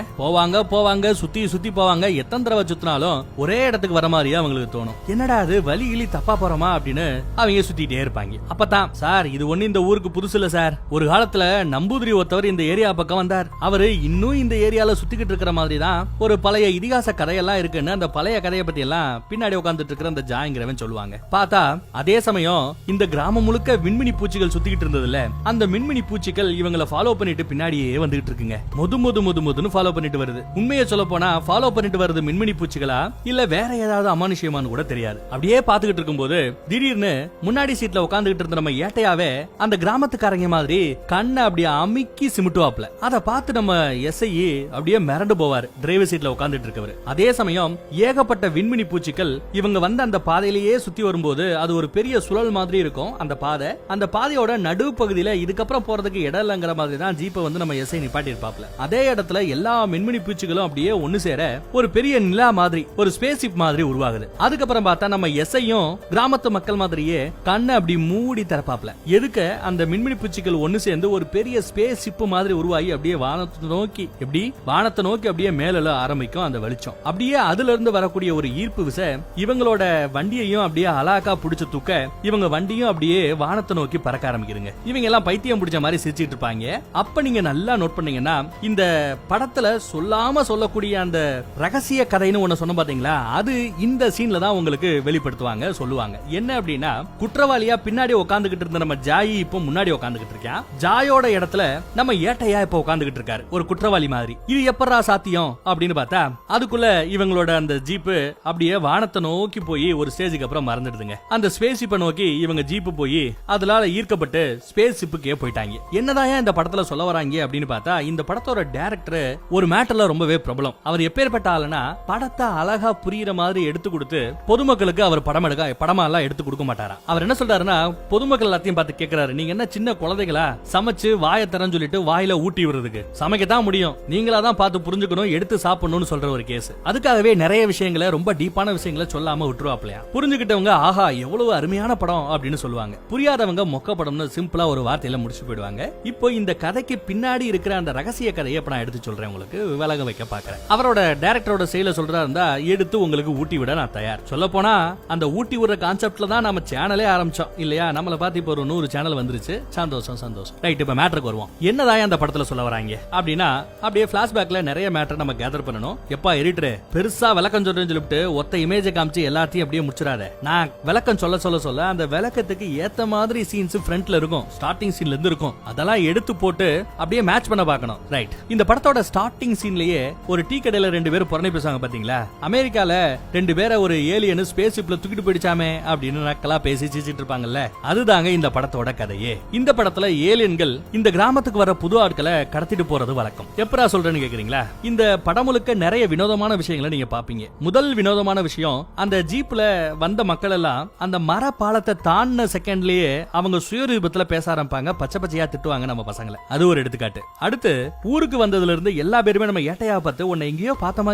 போவாங்க சுத்தி சுத்தி போவாங்க. எத்தனை தடவை சுத்தினாலும் ஒரே இடத்துக்கு வர மாதிரியே அவங்களுக்கு தோணும். என்னடா அது வலி கிளி தப்பா போறோமா அப்படின்னு அவங்க சுத்திட்டே இருப்பாங்க. அப்பதான் சார் இது ஒண்ணு இந்த ஊருக்கு புதுசு இல்ல சார், ஒரு காலத்துல நம்பூதிரி ஒருத்தவர் இந்த ஏரியா பக்கம் வந்தார், அவரு இன்னும் இந்த ஏரியால சுத்திக்கிட்டு இருக்கிற மாதிரி தான் ஒரு பழைய இதிகாச கதையெல்லாம் இருக்குன்னு அந்த பழைய கதையை பத்தி எல்லாம் பின்னாடி உட்கார்ந்துட்டு இருக்கிற அந்த ஜாயிங்கிறவன் சொல்லுவாங்க. பார்த்தா அதே சமயம் இந்த கிராமம் முழுக்க விண்மினி பூச்சிகள் சுத்திக்கிட்டு இருந்ததுல அந்த மின்மினி பூச்சிகள் இவங்களை ஃபாலோ பண்ணிட்டு பின்னாடியே வந்துகிட்டு இருக்குங்க. முதுன்னு ஃபாலோ பண்ணிட்டு வருது. உண்மையை சொல்ல போனா ஃபாலோ பண்ணிட்டு வருது மின்மினி பூச்சிகளா இல்ல வேற ஏதாவது அமானுஷ்யமானு கூட தெரியாது. அப்படியே பாத்துக்கிட்டு இருக்கும்போது திடீர்னு முன்னாடி சீட்ல உட்கார்ந்துகிட்டு இருந்த நம்ம ஏட்டையாவே அந்த கிராமத்துக்காரங்க மாதிரி கண்ணை அப்படியே அமுக்கி சிமிட்டுவாப்ல. அதை பார்த்து நம்ம எஸ்ஐ அப்படியே மிரண்டு போவாரு டிரைவர் சீட்ல உட்கார்ந்துட்டு இருக்கவர். அதே சமயம் ஏகப்பட்ட விண்மினி பூச்சிகள் இவங்க வந்து அந்த பாதையிலேயே சுத்தி வரும்போது அது ஒரு பெரிய சுழல் மாதிரி இருக்கும். அந்த பாதை, அந்த பாதையோட நடு பகுதியில இதுக்கப்புறம் போறதுக்கு இடம் இல்லங்கிற மாதிரி தான் ஜீப்பை வந்து நம்ம எஸ்ஐ நிப்பாட்டி இருப்பாப்ல. அதே இடத்துல எல்லா மின்மினி பூச்சிகளும் அப்படியே ஒன்னு சேர ஒரு பெரிய நிலா மாதிரி ஒரு ஸ்பேஸ் ஷிப் மாதிரி உருவாகுது. அதுக்கப்புறம் பார்த்தா நம்ம எஸ்ஐயும் கிராமத்து மக்கள் மாதிரியே கண்ணை அப்படி மூடி திறப்பாப்ல. எதுக்க அந்த மின்மினி பூச்சிகள் ஒன்னு சேர்ந்து ஒரு பெரிய ஸ்பேஸ் ஷிப் மாதிரி உருவாகி அப்படியே வானத்தை நோக்கி அப்படியே மேல ஆரம்பிக்கும் அந்த வெளிச்சம். அப்படியே அதுல இருந்து வரக்கூடிய ஒரு ஈர்ப்பு விசை இவங்களோட வண்டியையும் அப்படியே அலாக்கா புடிச்சு தூக்க இவங்க வண்டியும் அப்படியே வானத்தை நோக்கி பறக்க ஆரம்பிக்குதுங்க. இவங்க எல்லாம் பைத்தியம் பிடிச்ச மாதிரி சிரிச்சிட்டு இருப்பாங்க. அப்ப நீங்க நல்லா நோட் பண்ணீங்கன்னா இந்த படத்துல சொல்லாம சொல்லக்கூடிய அந்த ரகசிய கதைன்னு ஒண்ணு சொன்ன பாத்தீங்களா, அது இந்த சீன்ல தான் உங்களுக்கு வெளிப்படுத்துவாங்க, சொல்லுவாங்க. என்ன அப்படின்னா குற்றவாளியா பின்னாடி உட்கார்ந்துகிட்டு இருந்த நம்ம ஜாயி இப்போ முன்னாடி உட்கார்ந்துகிட்டு இருக்கான். ஜாயோட இடத்துல நம்ம ஏட்டையா இப்போ உட்கார்ந்துகிட்டு இருக்காரு ஒரு குற்றவாளி மாதிரி. இது எப்பறா சாத்தியம் அப்படின்னு பார்த்தா அதுக்குள்ள இவங்களோட அந்த ஜீப்பு அப்படியே வானத்தை நோக்கி போய் ஒரு ஸ்டேஜுக்கு அப்புறம் மறந்துடுதுங்க. அந்த ஸ்பேஸ் ஷிப்பை நோக்கி இவங்க ஜீப்பு போய் அதனால ஈர்க்கப்பட்டு ஸ்பேஸ் ஷிப்புக்கே போயிட்டாங்க. என்னதான் இந்த படத்துல சொல்ல வராங்க அப்படின்னு பார்த்தா இந்த படத்தோட டைரக்டர் ஒரு மேட்டர்ல ரொம்பவே பிரபலம். அவர் எப்பேற்பட்ட ஆளுனா படத்தை அழகா புரியுற மாதிரி எடுத்து கொடுத்து பொதுமக்களுக்கு அவர் படமா எல்லாம் எடுத்து கொடுக்க மாட்டாரா. அவர் என்ன சொல்றாருன்னா பொதுமக்கள் எல்லாத்தையும் பார்த்து கேட்கிறாரு, நீங்க என்ன சின்ன குழந்தைகளா சமைச்சு வாயை தரன்னு சொல்லிட்டு வாயில ஊட்டி விடுறதுக்கு, சமைக்கத்தான் முடியும், நீங்களா தான் பார்த்து புரிஞ்சுக்கணும், எடுத்து சாப்பிடணும்னு சொல்ற ஒரு கேஸ். அதுக்காகவே நிறைய விஷயங்களை ரொம்ப டீப்பான விஷயங்களை சொல்லாம விட்டுருவாப்லையா. புரிஞ்சுக்கிட்டவங்க ஆஹா எவ்வளவு அருமையான படம் அப்படின்னு சொல்லுவாங்க, புரியாதவங்க மொக்க படம்னு சிம்பிளா ஒரு வார்த்தையில முடிச்சு போயிடுவாங்க. இப்போ இந்த கதைக்கு பின்னாடி இருக்கிற அந்த ரகசிய கதையை இப்ப நான் எடுத்து சொல்றேன், உங்களுக்கு விலக வைக்க பாக்குறேன். அவரோட டைரக்டரோட செயல சொல்றா இருந்தா எடுத்து உங்களுக்கு ஊட்டி விட நான் தயார். சொல்ல போனா அந்த ஊட்டி விடுற கான்செப்ட்ல தான் நம்ம சேனலே ஆரம்பிச்சோம் இல்லையா. நம்மள பார்த்து இப்போ ஒரு 100 சேனல் வந்துருச்சு, சந்தோஷம். ரைட், இப்ப மேட்டருக்கு வருவோம். என்னதான் அந்த படத்துல சொல்ல வராங்க அப்படின்னா அப்படியே பிளாஷ்பேக்ல நிறைய மேட்டர் நம்ம கேதர் பண்ணணும். எப்பா எடிட்டர் பெருசா விளக்கம் சொல்றேன்னு சொல்லிட்டு ஒத்த இமேஜை காமிச்சு எல்லாத்தையும் அப்படியே முடிச்சிடாத. நான் விளக்கம் சொல்ல சொல்ல சொல்ல அந்த விளக்கத்துக்கு ஏத்த மாதிரி சீன்ஸ் ஃப்ரண்ட்ல இருக்கும், ஸ்டார்டிங் சீன்ல இருந்து இருக்கும். அதெல்லாம் எடுத்து போட்டு அப்படியே மேட்ச் பண்ண பார்க்கணும். ரைட். இந்த படத்தோட ஸ்டார்டிங் சீன்லயே ஒரு டீ கடையில 2 பேரும் புறணை பேசுவாங்க பாத்தீங்களா? அமெரிக்கால 2 பேரை ஒரு ஏலியன் ஸ்பேஸ் ஷிப்ல தூக்கிட்டு போயிடுச்சாமே அப்படின்னு நக்கலா பேசி சிரிச்சிட்டு இருப்பாங்கல்ல, அதுதாங்க இந்த படத்தோட கதையே. இந்த படத்துல ஏலியன்கள் இந்த கிராமத்துக்கு வர புது ஆட்களை கடத்திட்டு போறது வழக்கம். எப்பரா சொல்றேன்னு கேக்குறீங்களா? இந்த படம் முழுக்க நிறைய வினோதமான விஷயங்களை நீங்க பாப்பீங்க. முதல் வினோதமான விஷயம், அந்த ஜீப்ல வந்த மக்கள் எல்லாம் அந்த மர பாலத்தை தாண்டின செகண்ட்லயே அவங்க சுயரூபத்துல பேச ஆரம்பிப்பாங்க, பச்சை பச்சையா திட்டுவாங்க நம்ம பசங்களை. அது ஒரு எடுத்துக்காட்டு. அடுத்து ஊருக்கு வந்ததுல இருந்து எல்லா பேருமே நம்ம ஏட்டையா பார்த்து உன்னை எங்கேயோ பார்த்த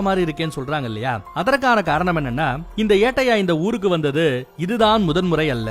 மாதிரி இருக்கேன்னு சொல்றாங்க இல்லையா? அதற்கான காரணம் என்னன்னா, இந்த ஏட்டையா இந்த ஊருக்கு வந்தது இதுதான் முதன்முறை அல்ல.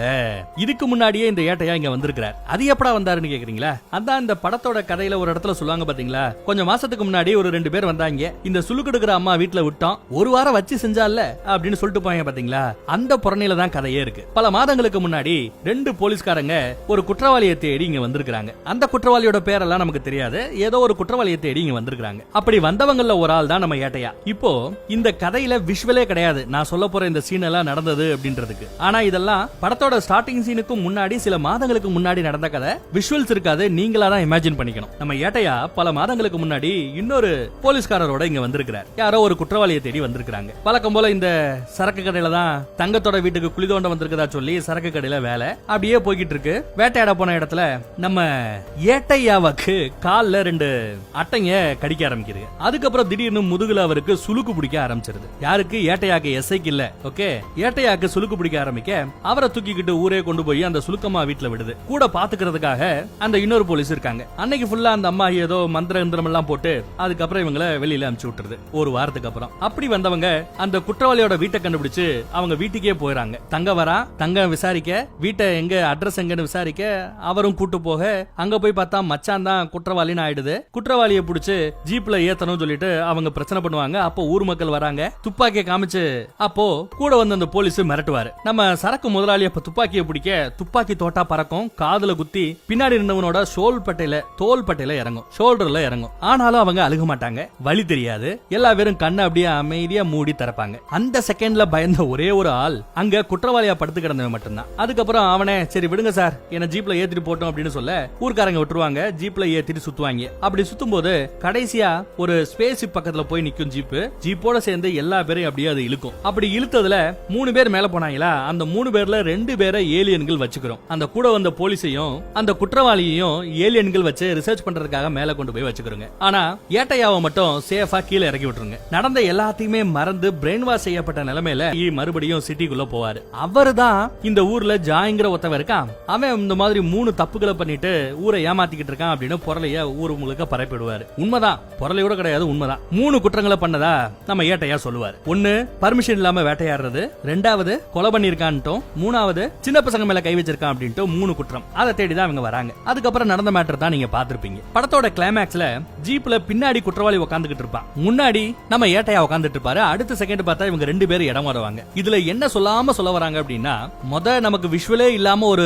இதுக்கு முன்னாடியே இந்த ஏட்டையா இங்க வந்திருக்கிறார். அது எப்படா வந்தாருன்னு கேக்குறீங்களா? அதான் இந்த படத்தோட கதையில ஒரு இடத்துல சொல்லுவாங்க பாத்தீங்களா, கொஞ்சம் மாசத்துக்கு முன்னாடி ஒரு 2 பேர் வந்தாங்க, இந்த சுளுக்கெடுக்கிற அம்மா வீட்டுல விட்டோம், ஒரு வாரம் வச்சு செஞ்சால அப்படின்னு சொல்லிட்டு போவாங்க பாத்தீங்களா? அந்த புறணில தான் கதையே இருக்கு. பல மாதங்களுக்கு முன்னாடி 2 போலீஸ்காரங்க ஒரு குற்றவாளியை தேடி இங்க வந்திருக்காங்க. அந்த குற்றவாளியோட பேரெல்லாம் நமக்கு தெரியாது, ஏதோ ஒரு குற்றவாளியை தேடி இங்க வந்திருக்காங்க. அப்படி வந்தவங்கல ஒரு ஆள் தான் நம்ம ஏட்டையா. இப்போ இந்த கதையில விஷுவலே கிடையாது நான் சொல்ல போற இந்த சீன் எல்லாம் நடந்தது அப்படின்றதுக்கு. ஆனா இதெல்லாம் படத்தோட ஸ்டார்டிங் சீனுக்கு முன்னாடி சில மாதங்களுக்கு முன்னாடி நடந்த கதை. விஷுவல்ஸ் இருக்காது, நீங்களா தான் இமேஜின் பண்ணிக்கணும். நம்ம ஏட்டையா பல மாதங்களுக்கு முன்னாடி இன்னொரு போலீஸ்காரரோட இங்க வந்திருக்கிறார். யாரோ ஒரு குற்றவாளியை தேடி வந்திருக்காங்க. வழக்கம் போல இந்த சரக்கு கடையில தான் தங்கத்தோட வீட்டுக்கு குழி தோண்ட வந்திருக்கதா சொல்லி சரக்கு கடையில வேலை அப்படியே போய்கிட்டு இருக்கு. வேட்டையாட போன இடத்துல நம்ம ஏட்டையாவுக்கு கால்ல 2 அட்டைங்க கடிக்க ஆரம்பிக்குது. அதுக்கப்புறம் திடீர்னு முதுகுல அவருக்கு சுளுக்கு பிடிக்க ஆரம்பிச்சிருது. யாருக்கு? ஏட்டையாக்கு எஸ்ஐக்கு இல்ல. ஓகே, ஏட்டையாக்கு சுளுக்கு பிடிக்க ஆரம்பிக்க அவரை தூக்கிக்கிட்டு ஊரே கொண்டு போய் அந்த சுளுக்கம்மா வீட்டுல விடுது. கூட பாத்துக்கிறதுக்காக அந்த இன்னொரு போலீஸ் இருக்காங்க. அன்னைக்கு ஃபுல்லா அந்த அம்மா ஏதோ மந்திரம் எல்லாம் போட்டு அதுக்கப்புறம் இவங்களை வெளியில அனுப்பிச்சு விட்டுருது. ஒரு வாரத்துக்கு அப்புறம் அப்படி வந்தவங்க அந்த குற்றவாளியோட வீட்டை கண்டுபிடிச்சு அவங்க வீட்டுக்கே போயிறாங்க. தங்க வரா, தங்க விசாரிக்க, வீட்டை எங்க அட்ரஸ் எங்கன்னு விசாரிக்க அவரும் கூட்டு போக அங்க போய் பார்த்தா மச்சான் தான் குற்றவாளின்னு ஆயிடுது. குற்றவாளியை பிடிச்சு ஜீப்ல ஏத்தணும் சொல்லிட்டு அவங்க பிரச்சனை பண்ணுவாங்க. அப்போ ஊர் மக்கள் வராங்க, துப்பாக்கியை காமிச்சு அப்போ கூட வந்து அந்த போலீஸ் மிரட்டுவாரு. நம்ம சரக்கு முதலாளி அப்ப துப்பாக்கியை பிடிக்க துப்பாக்கி தோட்டா பறக்கும், காதுல குத்தி பின்னாடி இருந்தவனோட தோல் பட்டையில இறங்கும், ஷோல்டர்ல இறங்கும். ஆனாலும் அவங்க அழுக மாட்டாங்க, வலி தெரியாது. எல்லா பேரும் கண்ணை அப்படியே அமைதியா மூடி திறப்பாங்க. அந்த செகண்ட்ல பயந்த ஒரே ஒரு ஆள் அங்க குற்றவாளியா படுத்து கிடந்தவன் மட்டும்தான். அதுக்கப்புறம் அவனே சரி விடுங்க சார், என்ன ஜீப்ல ஏத்திட்டு போட்டோம் அப்படின்னு சொல்ல ஊர்க்காரங்க விட்டுருவாங்க. ஜீப்ல ஏத்திட்டு சுத்துவாங்க. அப்படி சுத்தும் போது கடைசியா ஒரு ஸ்பேஸ் பக்கத்துல போய் நிக்கும் ஜீப்போட சேர்ந்து எல்லா பேரையும் அப்படியே அது இழுக்கும். அப்படி இழுத்ததுல 3 பேர் மேல போனாங்களா, அந்த 3 பேர்ல 2 பேரை ஏலியன்கள் வச்சுக்கிறோம். அந்த கூட வந்த போலீஸையும் அந்த குற்றவாளியையும் ஏலியன்கள் வச்சு ரிசர்ச் பண்றதுக்காக மேல கொண்டு போய் வச்சுக்கிறோங்க. ஆனா ஏட்டையாவை மட்டும் சேஃபா கீழே இறக்கி விட்டுருங்க. நடந்த எல்லாத்தையுமே மறந்து பிரெயின் வாஷ் செய்யப்பட்ட நிலைமையில மறுபடியும் சிட்டிக்குள்ள போவாரு. அவர்தான் இந்த ஊர்ல ஜாய்ங்கிற ஒருத்தவன் இருக்கான். அவன் இந்த மாதிரி 3 தப்புகளை பண்ணிட்டு ஊரை ஏமாத்திக்கிட்டு இருக்கான் அப்படின்னு பொருளைய ஊர் முழுக்க பரப்பிடுவாரு. உண்மைதான், பொருளையோட கிடையாது, உண்மைதான். 3 குற்றங்களை பண்ணதா நம்ம ஏட்டையா சொல்லுவாரு. 1 பர்மிஷன் இல்லாம வேட்டையாடுறது, 2வது கொலை பண்ணிருக்கான்ட்டும், 3வது சின்ன பசங்க மேல கை வச்சிருக்கான் அப்படின்ட்டு 3 குற்றம். அதை தேடிதான் அவங்க வராங்க. அதுக்கப்புறம் நடந்த மேட்டர் தான் நீங்க பாத்திருப்பீங்க. படத்தோட கிளைமேக்ஸ்ல ஜீப்ல பின்னாடி குற்றவாளி உட்கார்ந்துகிட்டு இருப்பான், முன்னாடி நம்ம ஏட்டையா உட்கார்ந்துட்டு இருப்பாரு. அடுத்த செகண்ட் பார்த்தா இவங்க 2 பேரும் இடம் வருவாங்க. இதுல என்ன சொல்லாம சொல்ல வராங்க அப்படின்னா, நமக்கு விஷுவலே இல்லாம ஒரு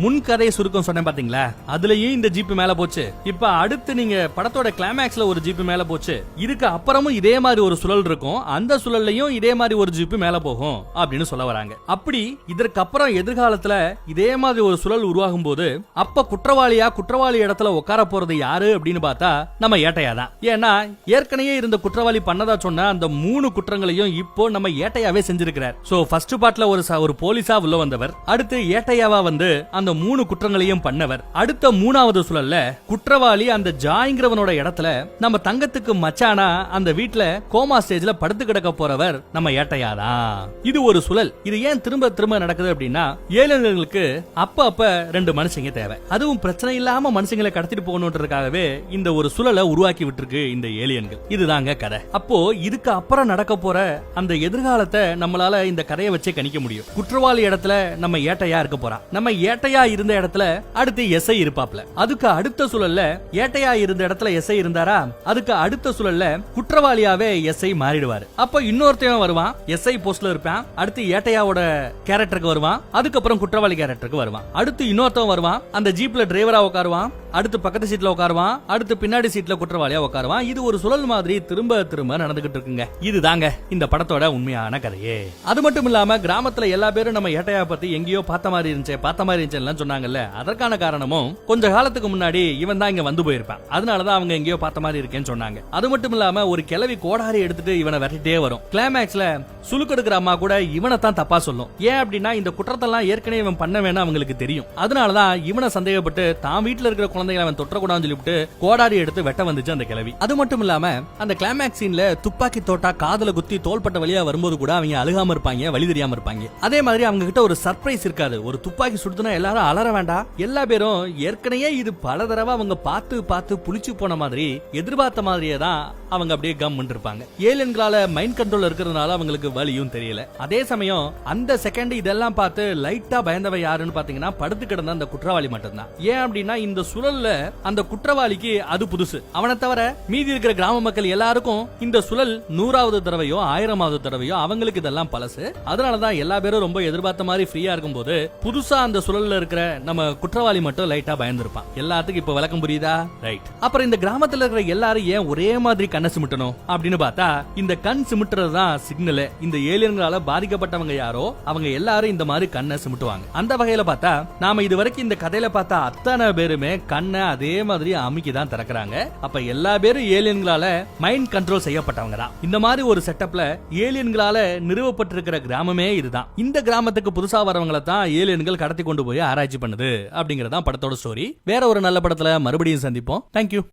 முன்கதை சுருக்கம் சொன்னேன் பாத்தீங்களா, அதுலயும் இந்த ஜீப் மேல போச்சு. இப்ப அடுத்து நீங்க படத்தோட கிளைமேக்ஸ்ல ஒரு ஜீப் மேல போச்சு, இதுக்கு அப்புறமும் இதே மாதிரி ஒரு சுழல் இருக்கும், அந்த சுழல்லையும் இதே மாதிரி ஒரு ஜீப் மேல போகும் அப்படின்னு சொல்ல வராங்க. அப்படி இதற்கு அப்புறம் எதிர்காலத்துல இதே மாதிரி ஒரு சுழல் உருவாகும் போது அப்ப குற்றவாளி இடத்துல உட்கார போறது யாரு அப்படின்னு பார்த்தா நம்ம ஏட்டையா தான். ஏன்னா ஏற்கனவே இருந்த குற்றவாளி பண்ணதா சொன்ன அந்த 3 குற்றங்களையும் இப்போ நம்ம ஏட்டையாவே செஞ்சிருக்கிறார். சோ ஃபர்ஸ்ட் பார்ட்ல ஒரு போலீஸா உள்ள வந்தவர், அடுத்து ஏட்டையாவா வந்து அந்த 3 குற்றங்களையும் பண்ணவர், அடுத்த 3வது சுழல்ல குற்றவாளி அந்த ஜாய்ங்கிறவனோட இடத்துல நம்ம தங்கத்துக்கு மச்சானா அந்த வீட்ல கோமா ஸ்டேஜ்ல படுத்து கிடக்க போறவர் நம்ம ஏட்டையா தான். இது ஒரு சுழல். இது ஏன் திரும்ப திரும்ப நடக்குது அப்படின்னா, ஏலியன்களுக்கு அப்ப 2 மனுஷங்க தேவை. அதுவும் பிரச்சனை இல்லாம மனுஷங்களை கடத்திட்டு போகணுன்றதுக்காகவே இந்த ஒரு சுழலை உருவாக்கி விட்டுருக்கு இந்த ஏலியன்கள். இதுதாங்க கதை. அப்போ இதுக்கு அப்புறம் நடக்க போற அந்த எதிர்காலத்தை நம்மளால இந்த கதையை வச்சே கணிக்க முடியும். குற்றவாளி இடத்துல நம்ம ஏட்டையா இருக்க போறான், நம்ம ஏட்டையா இருந்த இடத்துல அடுத்து எஸ்ஐ இருப்பாப்ல, அதுக்கு அடுத்த சுழல்ல ஏட்டையா இருந்த இடத்துல எஸ்ஐ இருந்தாரா, அதுக்கு அடுத்த சுழல்ல குற்றவாளியாவே எஸ்ஐ மாறிடுவாரு. அப்ப இன்னொருத்தையும் வருவான், எஸ்ஐ போஸ்ட்ல இருப்பான், அடுத்து ஏட்டையாவோட கேரக்டருக்கு வருவான், அதுக்கப்புறம் குற்றவாளி கேரக்டருக்கு வருவான், அடுத்து இன்னொருத்தன் வருவான், அந்த ஜீப்ல டிரைவரா உட்காருவான், அடுத்து பக்கத்து சீட்ல உட்காருவான், அடுத்து பின்னாடி சீட்ல குற்றவாளியா உட்காருவான். இது ஒரு சுழல் மாதிரி திரும்ப திரும்ப நடந்துகிட்டு இருக்குங்க. இதுதாங்க இந்த படத்தோட உண்மையான கதையே. அது மட்டும் இல்லாம கிராமத்துல எல்லா பேரும் நம்ம ஏட்டையா பத்தி எங்கேயோ பார்த்த மாதிரி இருந்துச்சு சொன்னாங்கல்ல, அதற்கான காரணமும் கொஞ்ச காலத்துக்கு முன்னாடி இவன் தான் இங்க வந்து போயிருப்பான். அதனாலதான் அவங்க எங்கேயோ பார்த்த மாதிரி இருக்கேன்னு சொன்னாங்க. அது மட்டும் இல்லாம ஒரு கிழவி கோடாரி எடுத்துட்டு இவனை விரட்டிட்டே வரும். கிளைமேக்ஸ்ல சுலுக்கெடுக்கிற அம்மா கூட இவனை தான் தப்பா சொல்லும். ஏன் அப்படின்னா இந்த குற்றத்தெல்லாம் ஏற்கனவே இவன் பண்ண வேணா அவங்களுக்கு தெரியும். அதனாலதான் இவனை சந்தேகப்பட்டு தான் வீட்டுல இருக்கிற குழந்தைகளை அவன் தொற்றக்கூடாதுன்னு சொல்லிவிட்டு கோடாரி எடுத்து வெட்ட வந்துச்சு அந்த கிழவி. அது மட்டும் இல்லாம அந்த கிளைமேக்ஸ் சீன்ல துப்பாக்கி தோட்டா காதுல குத்தி தோள்பட்ட வழியா வரும்போது கூட அவங்க அழுகாம இருப்பாங்க, வழி தெரியாம இருப்பாங்க. அதே மாதிரி அவங்க கிட்ட ஒரு சர்ப்ரைஸ் இருக்காது. ஒரு துப்பாக்கி சுடுதுன்னா எல்லாரும் அலற வேண்டாம். எல்லா பேரும் ஏற்கனவே இது பல தடவை அவங்க பார்த்து பார்த்து புளிச்சு போன மாதிரி எதிர்பார்த்த மாதிரியே தான் அவங்க அப்படியே கம் இருப்பாங்க. ஏலியன்களால மைண்ட் கண்ட்ரோல் இருக்கிறதுனால அவங்களுக்கு வலியும் தெரியல. அதே சமயம் அந்த செகண்ட் இதெல்லாம் பார்த்து லைட்டா பயந்தவ யாருன்னு பாத்தீங்கன்னா படுத்து கிடந்த அந்த குற்றவாளி மட்டும்தான். ஏன் அப்படின்னா இந்த சுழல்ல அந்த குற்றவாளிக்கு அது புதுசு. அவனை தவிர மீதி இருக்கிற கிராம மக்கள் எல்லாருக்கும் இந்த சுழல் 100வது தடவையோ 1000வது தடவையோ அவங்களுக்கு இதெல்லாம் பழசு. அதனாலதான் எல்லா பேரும் ரொம்ப எதிர்பார்த்த மாதிரி ஃப்ரீயா இருக்கும் போது புதுசா அந்த சுழல்ல இருக்கிற நம்ம குற்றவாளி மட்டும் லைட்டா பயந்துருப்பான். எல்லாத்துக்கும் இப்ப விளக்கம் புரியுதா? ரைட். அப்புறம் இந்த கிராமத்துல இருக்கிற எல்லாரும் ஏன் ஒரே மாதிரி கண்ணை சிமிட்டணும் அப்படின்னு பார்த்தா இந்த கண் சிமிட்டுறது தான் சிக்னல். இந்த ஏலியன்களால பாதிக்கப்பட்டவங்க யாரோ அவங்க எல்லாரும் இந்த மாதிரி கண்ணை சிமிட்டுவாங்க. அந்த வகையில பார்த்தா நாம இது வரைக்கும் இந்த கதையில பார்த்தா அத்தனை பேருமே கண்ணை அதே மாதிரி அமுக்கி தான் திறக்கிறாங்க. அப்ப எல்லா பேரும் ஏலியன்களால மைண்ட் கண்ட்ரோல் செய்யப்பட்டவங்க தான். இந்த மாதிரி ஒரு செட்டப்ல ஏலியன்களால நிறுவப்பட்டிருக்கிற கிராமமே இதுதான். இந்த கிராமத்துக்கு புதுசா வரவங்களை தான் ஏலியன்கள் கடத்தி கொண்டு போய் ஆராய்ச்சி பண்ணுது அப்படிங்கறதான் படத்தோட ஸ்டோரி. வேற ஒரு நல்ல படத்துல மறுபடியும் சந்திப்போம். தேங்க்யூ.